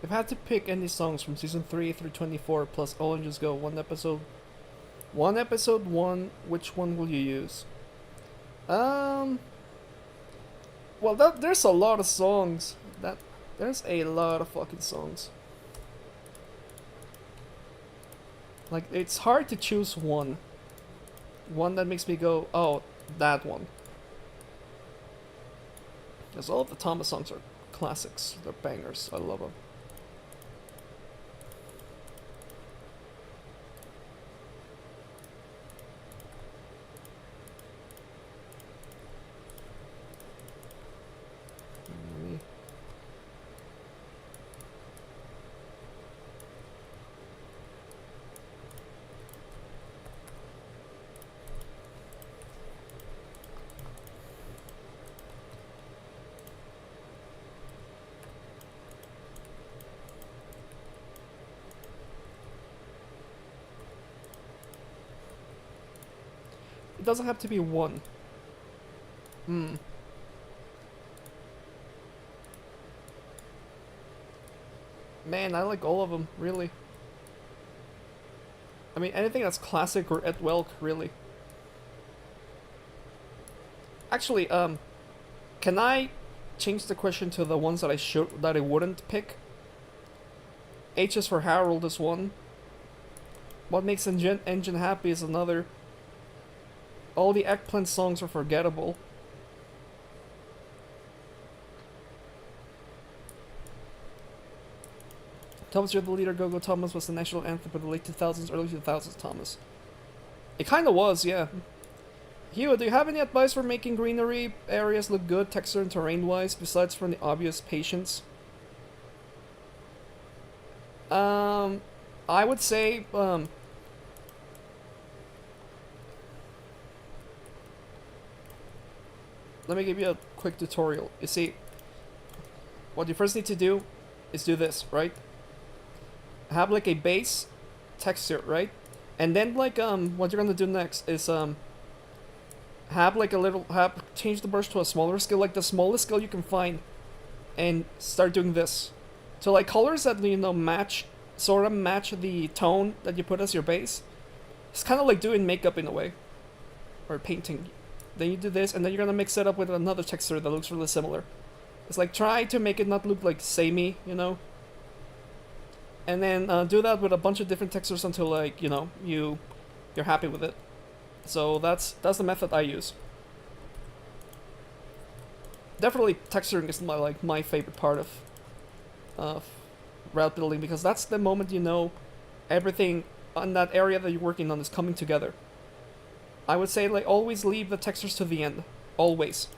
[SPEAKER 2] If I had to pick any songs from season 3 through 24 plus All Engines Go, one episode, which one will you use? Well, there's a lot of songs. There's a lot of fucking songs. Like, it's hard to choose one. One that makes me go, oh, that one. Because all of the Thomas songs are classics. They're bangers. I love them. It doesn't have to be one. Man, I like all of them, really. I mean, anything that's classic or Ed Welk, really. Actually, can I change the question to the ones that I wouldn't pick? H is for Harold is one. What Makes Engine Happy is another. All the Eggplant songs are forgettable. Thomas, You're the Leader, Go Go Thomas was the national anthem for the late 2000s, early 2000s, Thomas. It kinda was, yeah. Hugh, do you have any advice for making greenery areas look good, texture and terrain-wise, besides from the obvious patience? I would say, let me give you a quick tutorial. You see, what you first need to do is do this, right? Have like a base texture, right? And then like what you're gonna do next is change the brush to a smaller scale, like the smallest scale you can find, and start doing this. So like colors that sort of match the tone that you put as your base. It's kind of like doing makeup in a way, or painting. Then you do this, and then you're gonna mix it up with another texture that looks really similar. It's like try to make it not look like samey, you know. And then do that with a bunch of different textures until like you're happy with it. So that's the method I use. Definitely texturing is my favorite part of route building, because that's the moment everything on that area that you're working on is coming together. I would say like always leave the textures to the end. Always.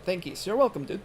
[SPEAKER 2] Thank you. You're welcome, dude.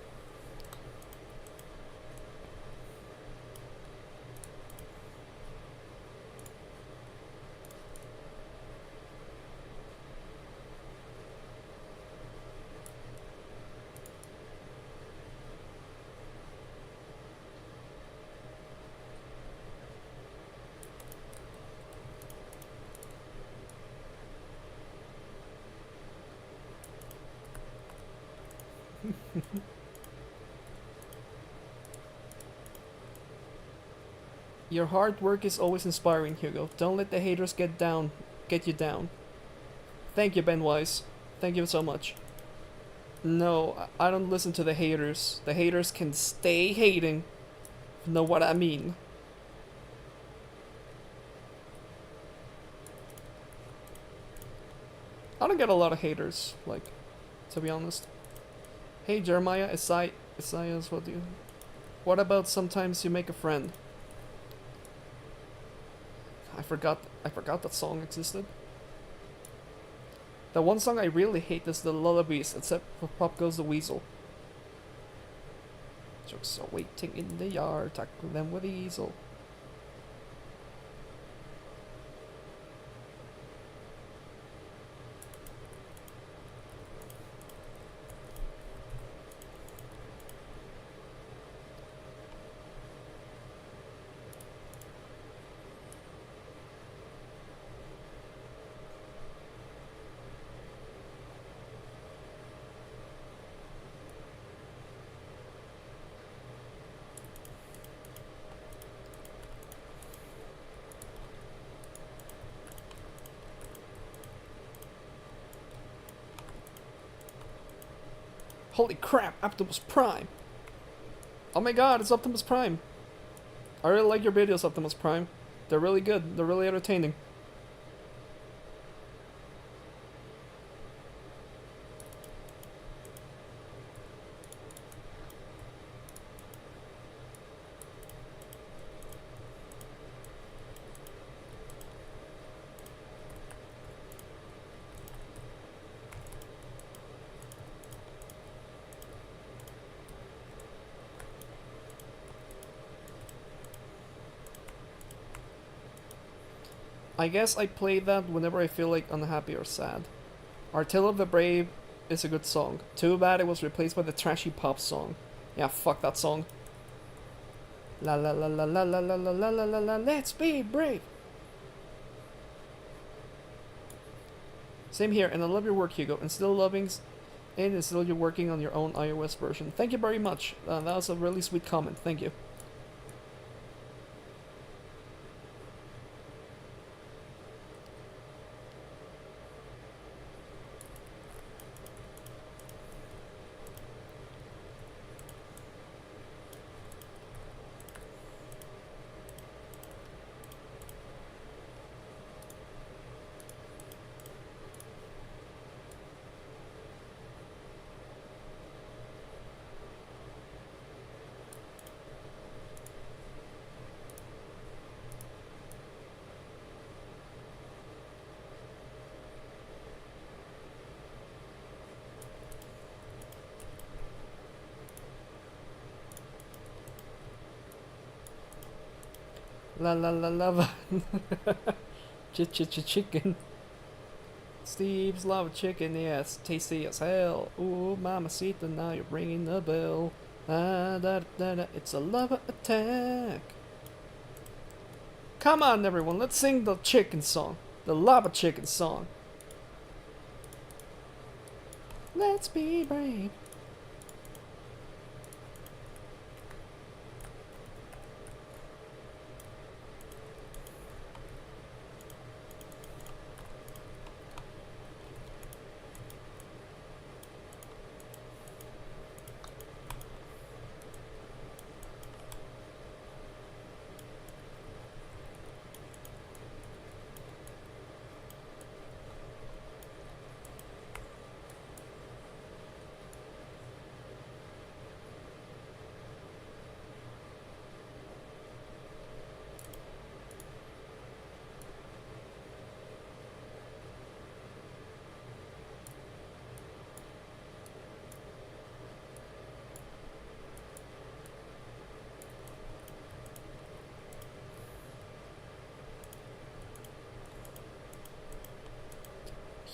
[SPEAKER 2] Your hard work is always inspiring, Hugo. Don't let the haters get you down. Thank you, Ben Wise. Thank you so much. No, I don't listen to the haters. The haters can stay hating. You know what I mean? I don't get a lot of haters, like, to be honest. Hey Jeremiah, Isaiah's what about sometimes you make a friend? I forgot that song existed. The one song I really hate is the Lullabies, except for Pop Goes the Weasel. Jokes are waiting in the yard, tackle them with easel. Holy crap, Optimus Prime! Oh my god, it's Optimus Prime! I really like your videos, Optimus Prime. They're really good. They're really entertaining. I guess I play that whenever I feel like unhappy or sad. Our Tale of the Brave is a good song. Too bad it was replaced by the trashy pop song. Yeah, fuck that song. La la la la la la la la la la la la, let's be brave! Same here, and I love your work, Hugo, and still you're working on your own iOS version. Thank you very much. That was a really sweet comment. Thank you. La la la lava. Chicken. Steve's lava chicken, yes, tasty as hell. Ooh, mamacita, now you're ringing the bell. Da, da, da, da. It's a lava attack. Come on, everyone, let's sing the chicken song. The lava chicken song. Let's be brave.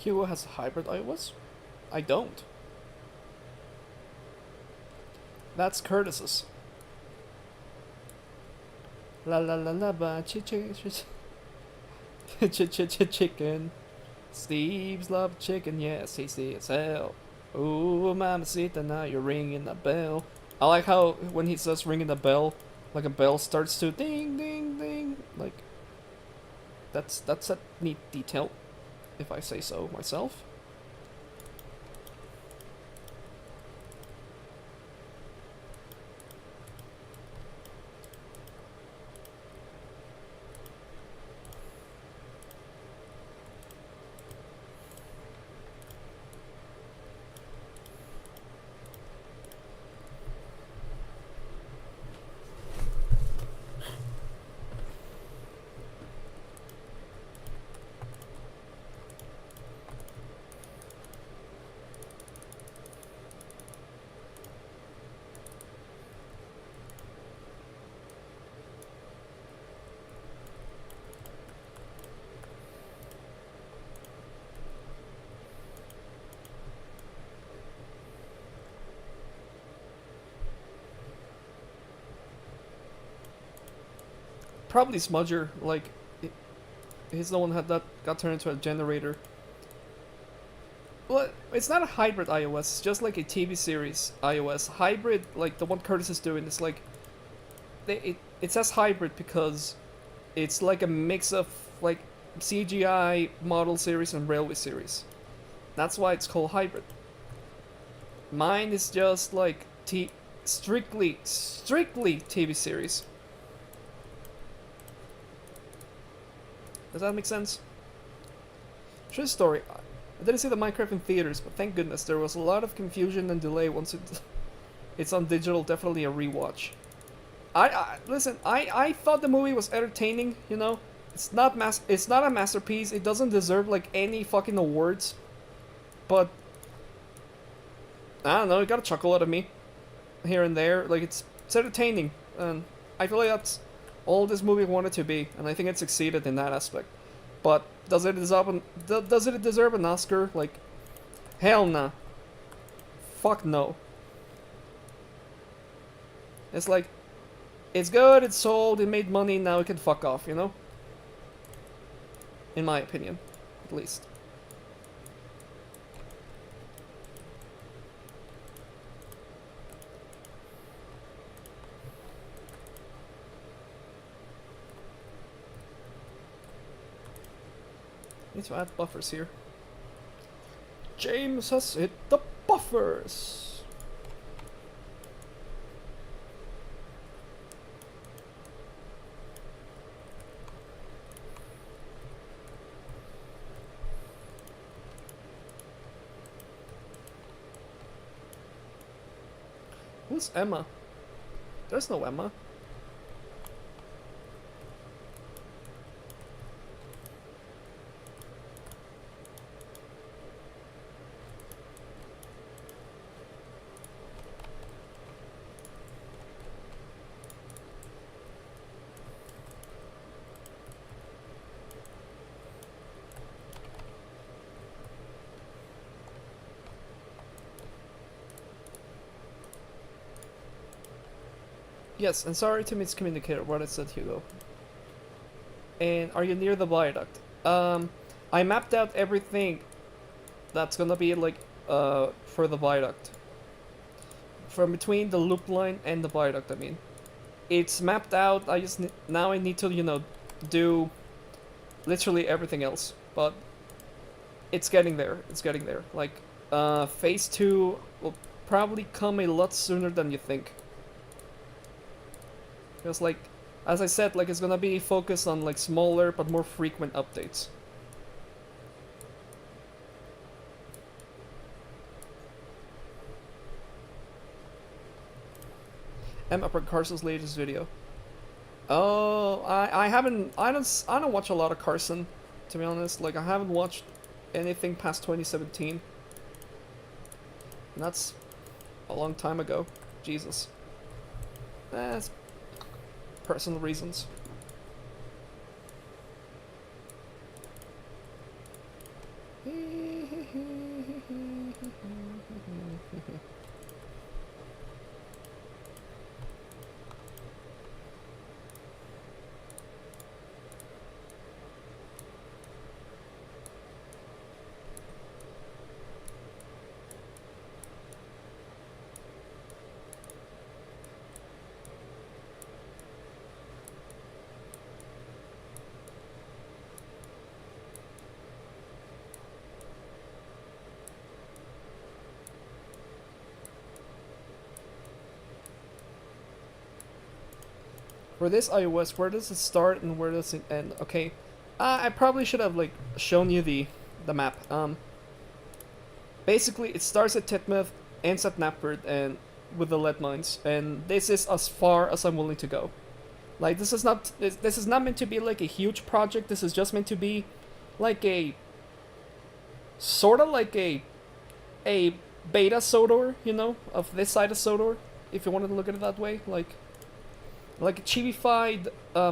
[SPEAKER 2] Hugo has a hybrid iOS? I don't. That's Curtis's. La la la la ba chicken. Steve's love chicken, yes, tasty as hell. Ooh, mamacita, now you're ringing the bell. I like how when he says ringing the bell, like a bell starts to ding ding ding. Like that's a neat detail, if I say so myself. Probably Smudger, like, he's the one that got turned into a generator. Well, it's not a hybrid iOS, it's just like a TV series iOS. Hybrid, like the one Curtis is doing, it's like, it says hybrid because it's like a mix of, like, CGI model series and railway series. That's why it's called hybrid. Mine is just like strictly TV series. Does that make sense? True story. I didn't see the Minecraft in theaters, but thank goodness there was a lot of confusion and delay once it's on digital. Definitely a rewatch. Listen. I thought the movie was entertaining. You know, it's not a masterpiece. It doesn't deserve like any fucking awards, but I don't know. It got a chuckle out of me here and there. Like it's entertaining, and I feel like that's all this movie wanted to be, and I think it succeeded in that aspect. But does it deserve an Oscar? Like, hell nah. Fuck no. It's like, it's good, it's sold, it made money, now it can fuck off, you know? In my opinion, at least. Need to add buffers here. James has hit the buffers. Who's Emma? There's no Emma. Yes, and sorry to miscommunicate what I said, Hugo. And are you near the viaduct? I mapped out everything that's gonna be like for the viaduct. From between the loop line and the viaduct, I mean. It's mapped out. Now I need to, you know, do literally everything else, but it's getting there. It's getting there. Like phase 2 will probably come a lot sooner than you think. Because like, as I said, like it's gonna be focused on like smaller but more frequent updates. Emma for Carson's latest video. Oh, I don't watch a lot of Carson, to be honest. Like I haven't watched anything past 2017. And that's a long time ago. Jesus. That's personal reasons. For this iOS, where does it start and where does it end? Okay, I probably should have like shown you the map. Basically, it starts at Titmuth, ends at Knapford, and with the lead mines, and this is as far as I'm willing to go. Like this is not meant to be like a huge project. This is just meant to be like a sort of like a beta Sodor, you know, of this side of Sodor, if you wanted to look at it that way, like a chibified,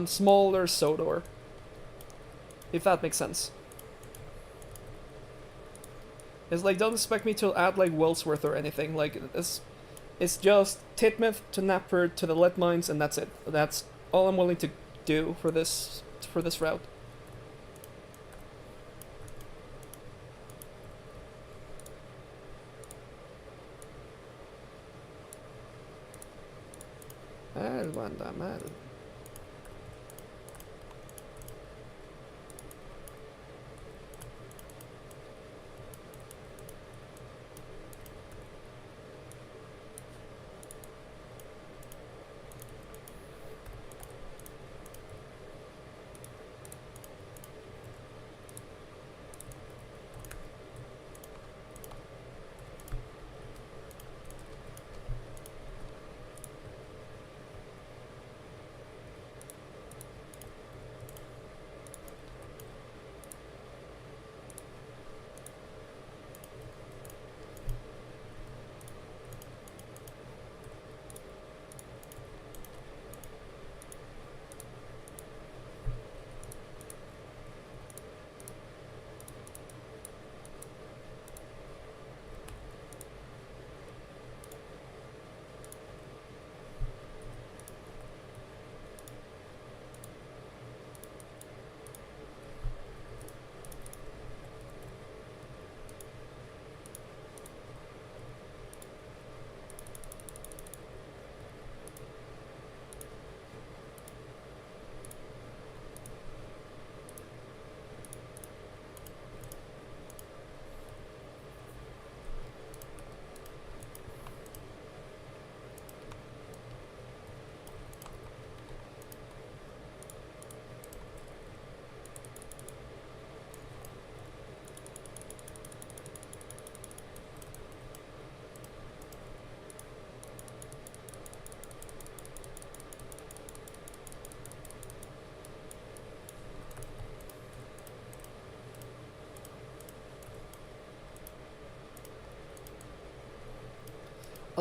[SPEAKER 2] smaller Sodor, if that makes sense. It's like, don't expect me to add like Wellsworth or anything. Like it's just Titmuth to Knapford to the lead mines, and that's it. That's all I'm willing to do for this route. Mal.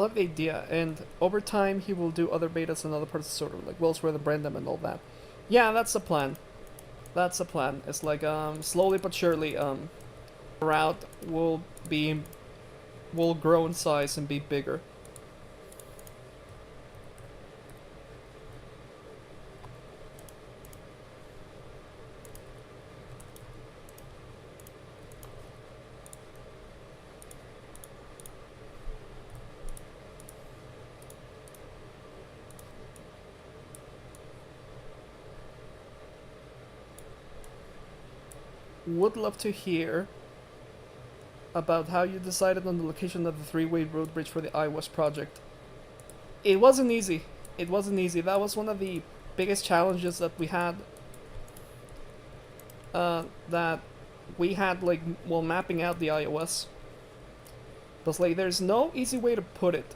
[SPEAKER 2] love the idea, and over time he will do other betas in other parts of the server, like Willsworth and Brandon and all that. Yeah, that's the plan. That's the plan. It's like slowly but surely route will grow in size and be bigger. Would love to hear about how you decided on the location of the three-way road bridge for the iOS project. It wasn't easy. It wasn't easy. That was one of the biggest challenges that we had. Like, while mapping out the iOS. Because, like, there's no easy way to put it.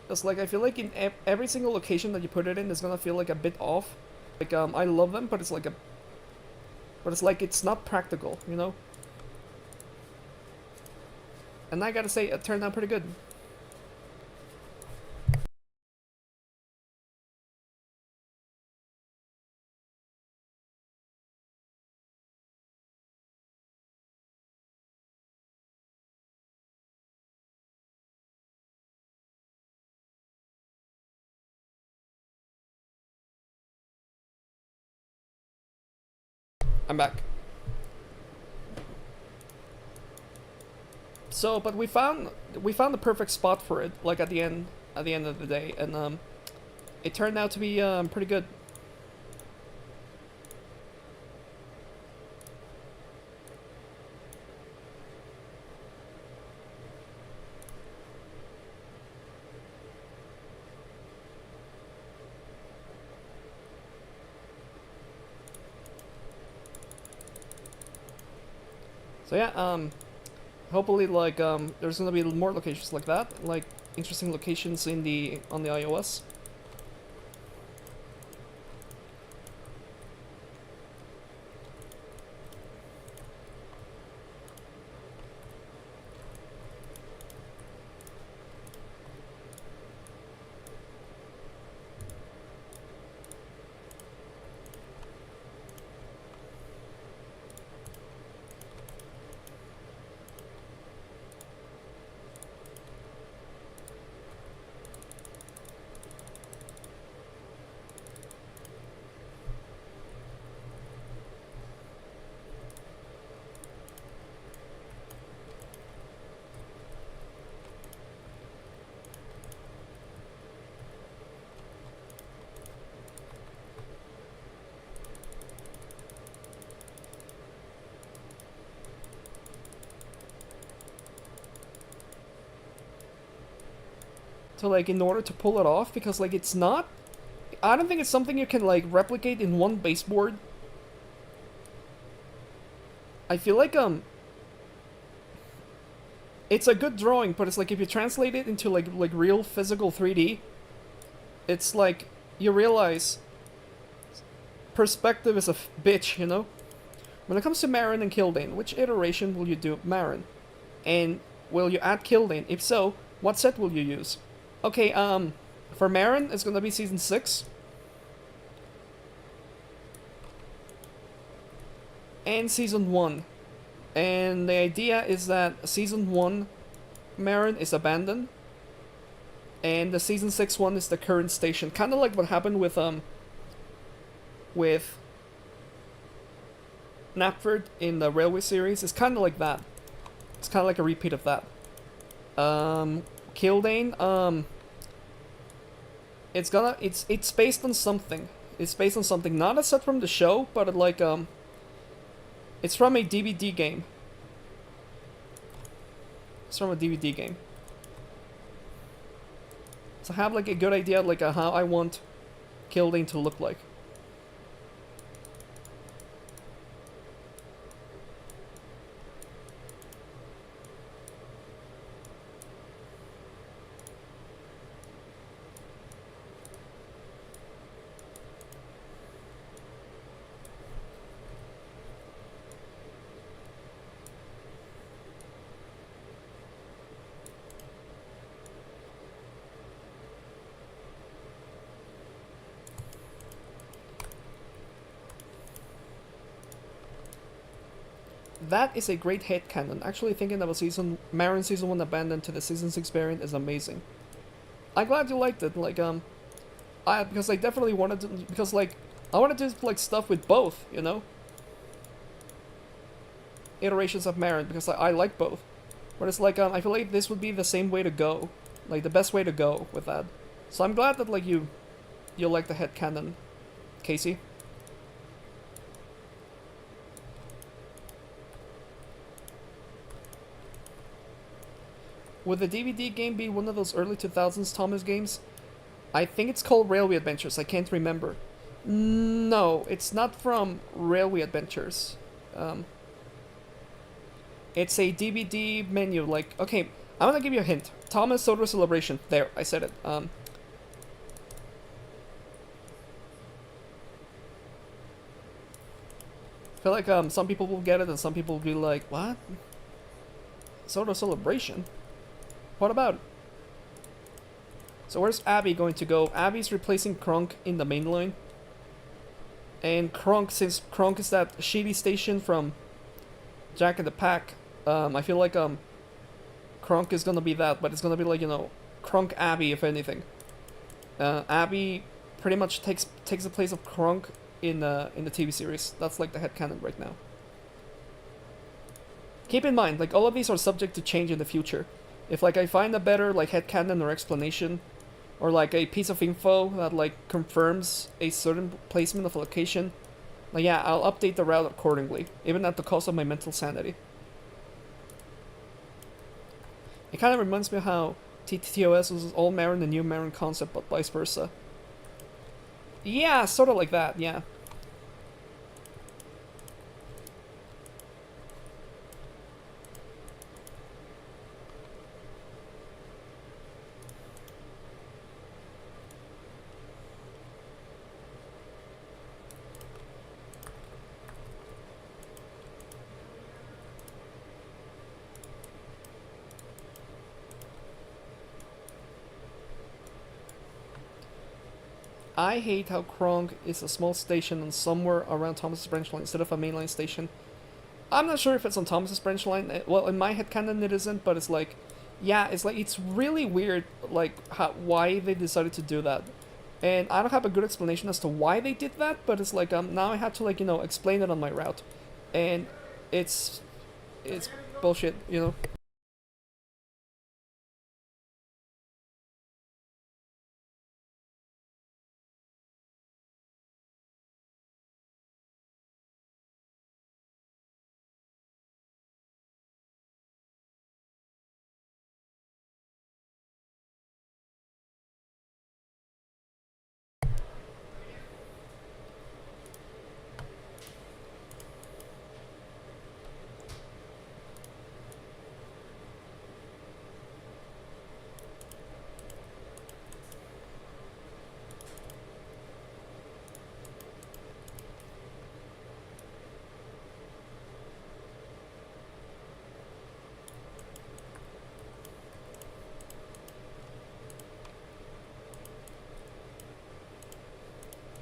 [SPEAKER 2] Because, like, I feel like in every single location that you put it in is gonna feel like a bit off. Like, I love them, but it's like it's not practical, you know? And I gotta say, it turned out pretty good. I'm back. So, but we found the perfect spot for it, like at the end of the day, and it turned out to be pretty good. So yeah, hopefully like there's gonna be more locations like that, like interesting locations on the iOS. To like in order to pull it off, because like it's not, I don't think it's something you can like replicate in one baseboard. I feel like it's a good drawing, but it's like if you translate it into like real physical 3D, it's like you realize perspective is a bitch, you know? When it comes to Marin and Kildane, which iteration will you do Marin? And will you add Kildane? If so, what set will you use? Okay, for Marin, it's gonna be Season 6. And Season 1. And the idea is that Season 1 Marin is abandoned. And the Season 6 one is the current station. Kinda like what happened with Knapford in the Railway series. It's kinda like that. It's kinda like a repeat of that. Kildane, it's based on something. It's based on something, not a set from the show, but like it's from a DVD game. It's from a DVD game. So I have like a good idea like how I want Kildane to look like. That is a great head canon. Actually thinking that was Marin Season 1 abandoned to the Season 6 variant is amazing. I'm glad you liked it, like, because I definitely wanted to, because, like, I wanted to do, like, stuff with both, you know? Iterations of Marin, because I like both. But it's like, I feel like this would be the same way to go. Like, the best way to go with that. So I'm glad that, like, you like the head canon, Casey. Would the DVD game be one of those early 2000s Thomas games? I think it's called Railway Adventures. I can't remember. No, it's not from Railway Adventures. It's a DVD menu. Like, okay, I'm gonna give you a hint. Thomas Soder Celebration. There, I said it. I feel like some people will get it and some people will be like, what? Soda Celebration? What about it? So where's Abby going to go? Abby's replacing Kronk in the main line. And Kronk, since Kronk is that shitty station from Jack and the Pack, I feel like Kronk is gonna be that, but it's gonna be like, you know, Kronk Abby if anything. Abby pretty much takes the place of Kronk in the TV series. That's like the headcanon right now. Keep in mind, like, all of these are subject to change in the future. If, like, I find a better, like, headcanon or explanation, or, like, a piece of info that, like, confirms a certain placement of a location, like, yeah, I'll update the route accordingly, even at the cost of my mental sanity. It kind of reminds me of how TTOS was all Marin and new Marin concept, but vice versa. Yeah, sort of like that, yeah. I hate how Kronk is a small station on somewhere around Thomas's branch line instead of a mainline station. I'm not sure if it's on Thomas's branch line. Well, in my headcanon it isn't, but it's like, yeah, it's like, it's really weird, like, why they decided to do that. And I don't have a good explanation as to why they did that, but it's like, now I have to, like, you know, explain it on my route. And it's bullshit, you know?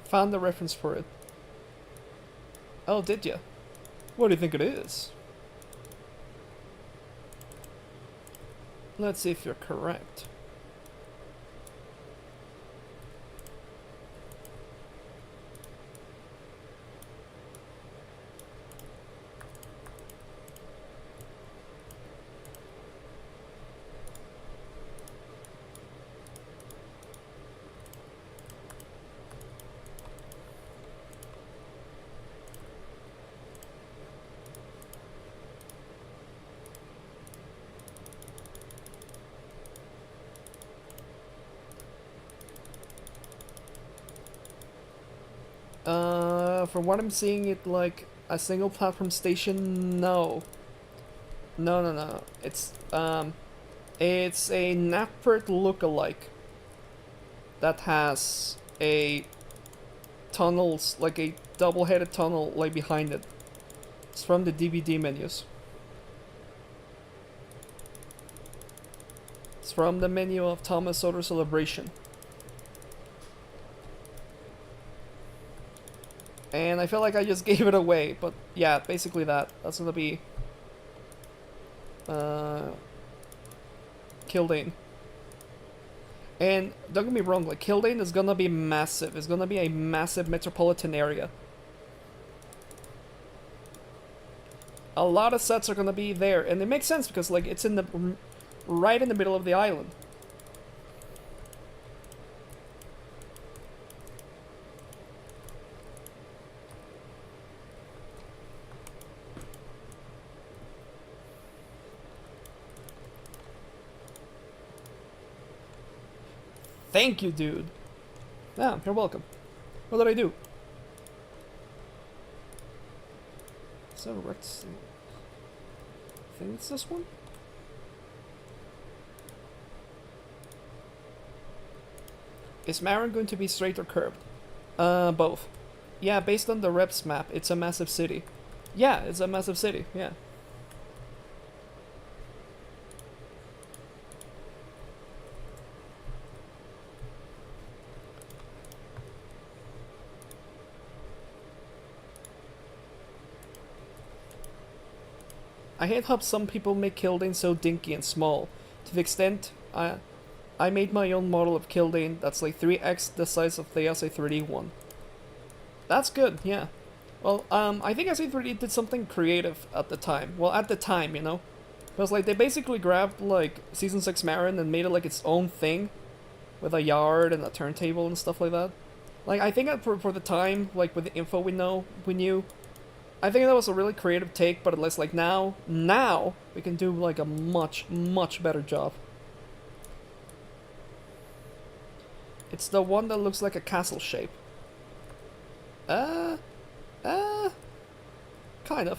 [SPEAKER 2] Found the reference for it. Oh, did ya? What do you think it is? Let's see if you're correct. From what I'm seeing, it like a single platform station. No. No. It's a Napert lookalike that has a tunnels, like a double-headed tunnel, like behind it. It's from the DVD menus. It's from the menu of Thomas Soder Celebration. And I feel like I just gave it away, but yeah, basically that. That's gonna be Kildane. And don't get me wrong, like Kildane is gonna be massive. It's gonna be a massive metropolitan area. A lot of sets are gonna be there, and it makes sense because like it's in the right in the middle of the island. Thank you, dude. Ah, you're welcome. What did I do? So let's I think it's this one. Is Marin going to be straight or curved? Both. Yeah, based on the reps map, it's a massive city. Yeah, it's a massive city, yeah. I hate how some people make Kildane so dinky and small. To the extent I made my own model of Kildane that's like 3x the size of the SA3D one. That's good, yeah. Well, I think SA3D did something creative at the time. Well, at the time, you know? Because like they basically grabbed like Season 6 Marin and made it like its own thing. With a yard and a turntable and stuff like that. Like I think that for the time, like with the info we knew, I think that was a really creative take, but at least like now we can do like a much better job. It's the one that looks like a castle shape. Kind of.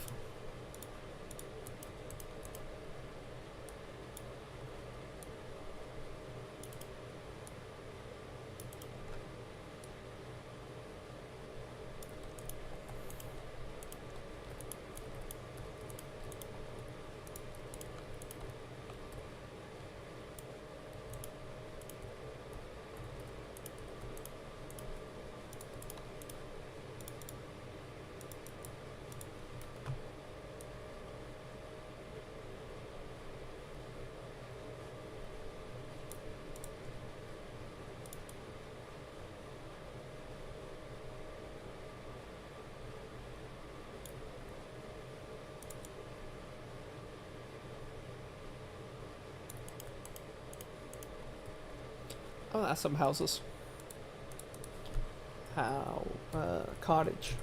[SPEAKER 2] Oh, that's some houses. How? Cottage.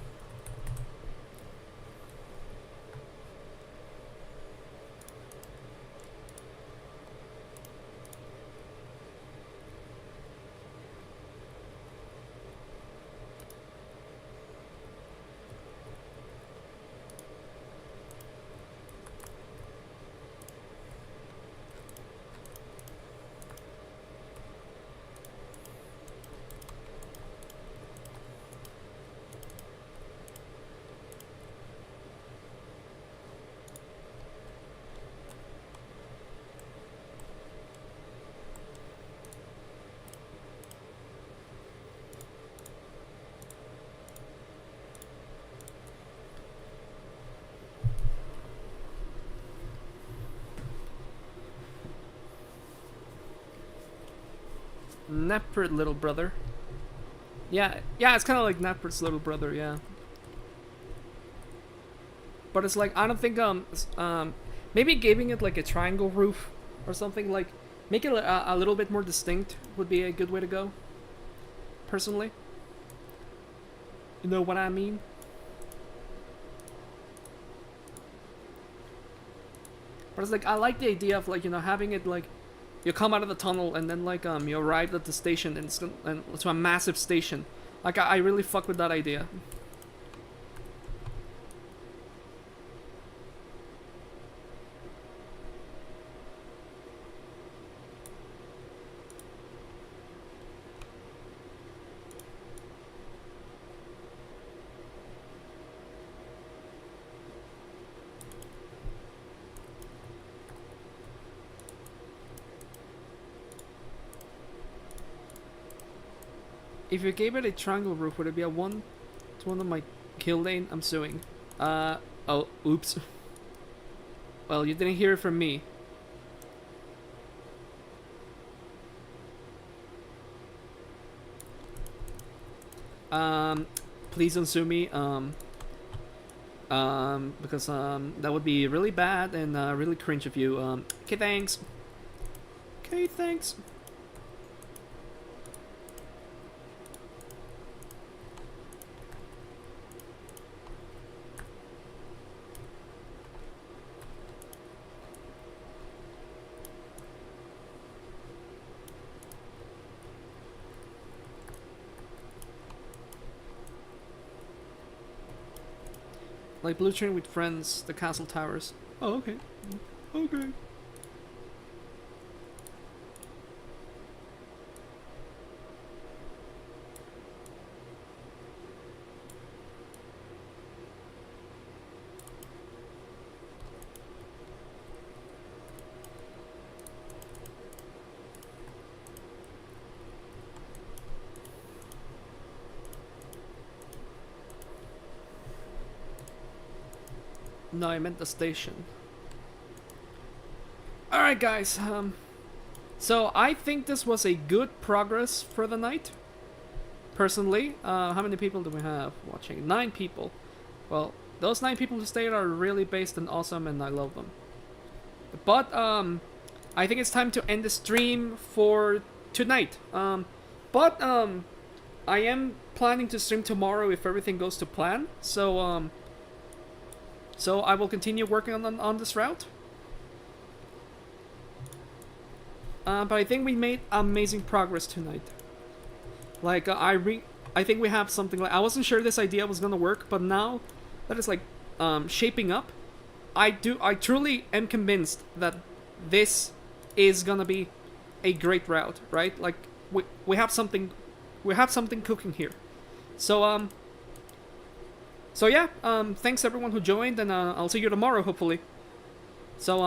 [SPEAKER 2] Nepert little brother. Yeah, it's kind of like Nepert's little brother, yeah. But it's like I don't think maybe giving it like a triangle roof or something, like make it a little bit more distinct would be a good way to go. Personally, you know what I mean. But it's like I like the idea of like, you know, having it like you come out of the tunnel and then like you arrive at the station and it's a massive station. Like I really fuck with that idea. If you gave it a triangle roof, would it be a 1 to 1 of my Kildane, I'm suing. Oh, oops. Well, you didn't hear it from me. Please don't sue me. Because that would be really bad and really cringe of you. Okay, thanks. Okay, thanks. Like Blue Train with Friends, the Castle Towers. Oh, okay. Okay. No, I meant the station. Alright, guys. So I think this was a good progress for the night. Personally, how many people do we have watching? 9 people. Well, those 9 people who stayed are really based and awesome, and I love them. But I think it's time to end the stream for tonight. But I am planning to stream tomorrow if everything goes to plan. So I will continue working on this route. But I think we made amazing progress tonight. Like I think we have something like, I wasn't sure this idea was gonna work, but now that it's like shaping up, I truly am convinced that this is gonna be a great route, right? Like we have something cooking here. So yeah, thanks everyone who joined, and I'll see you tomorrow hopefully. So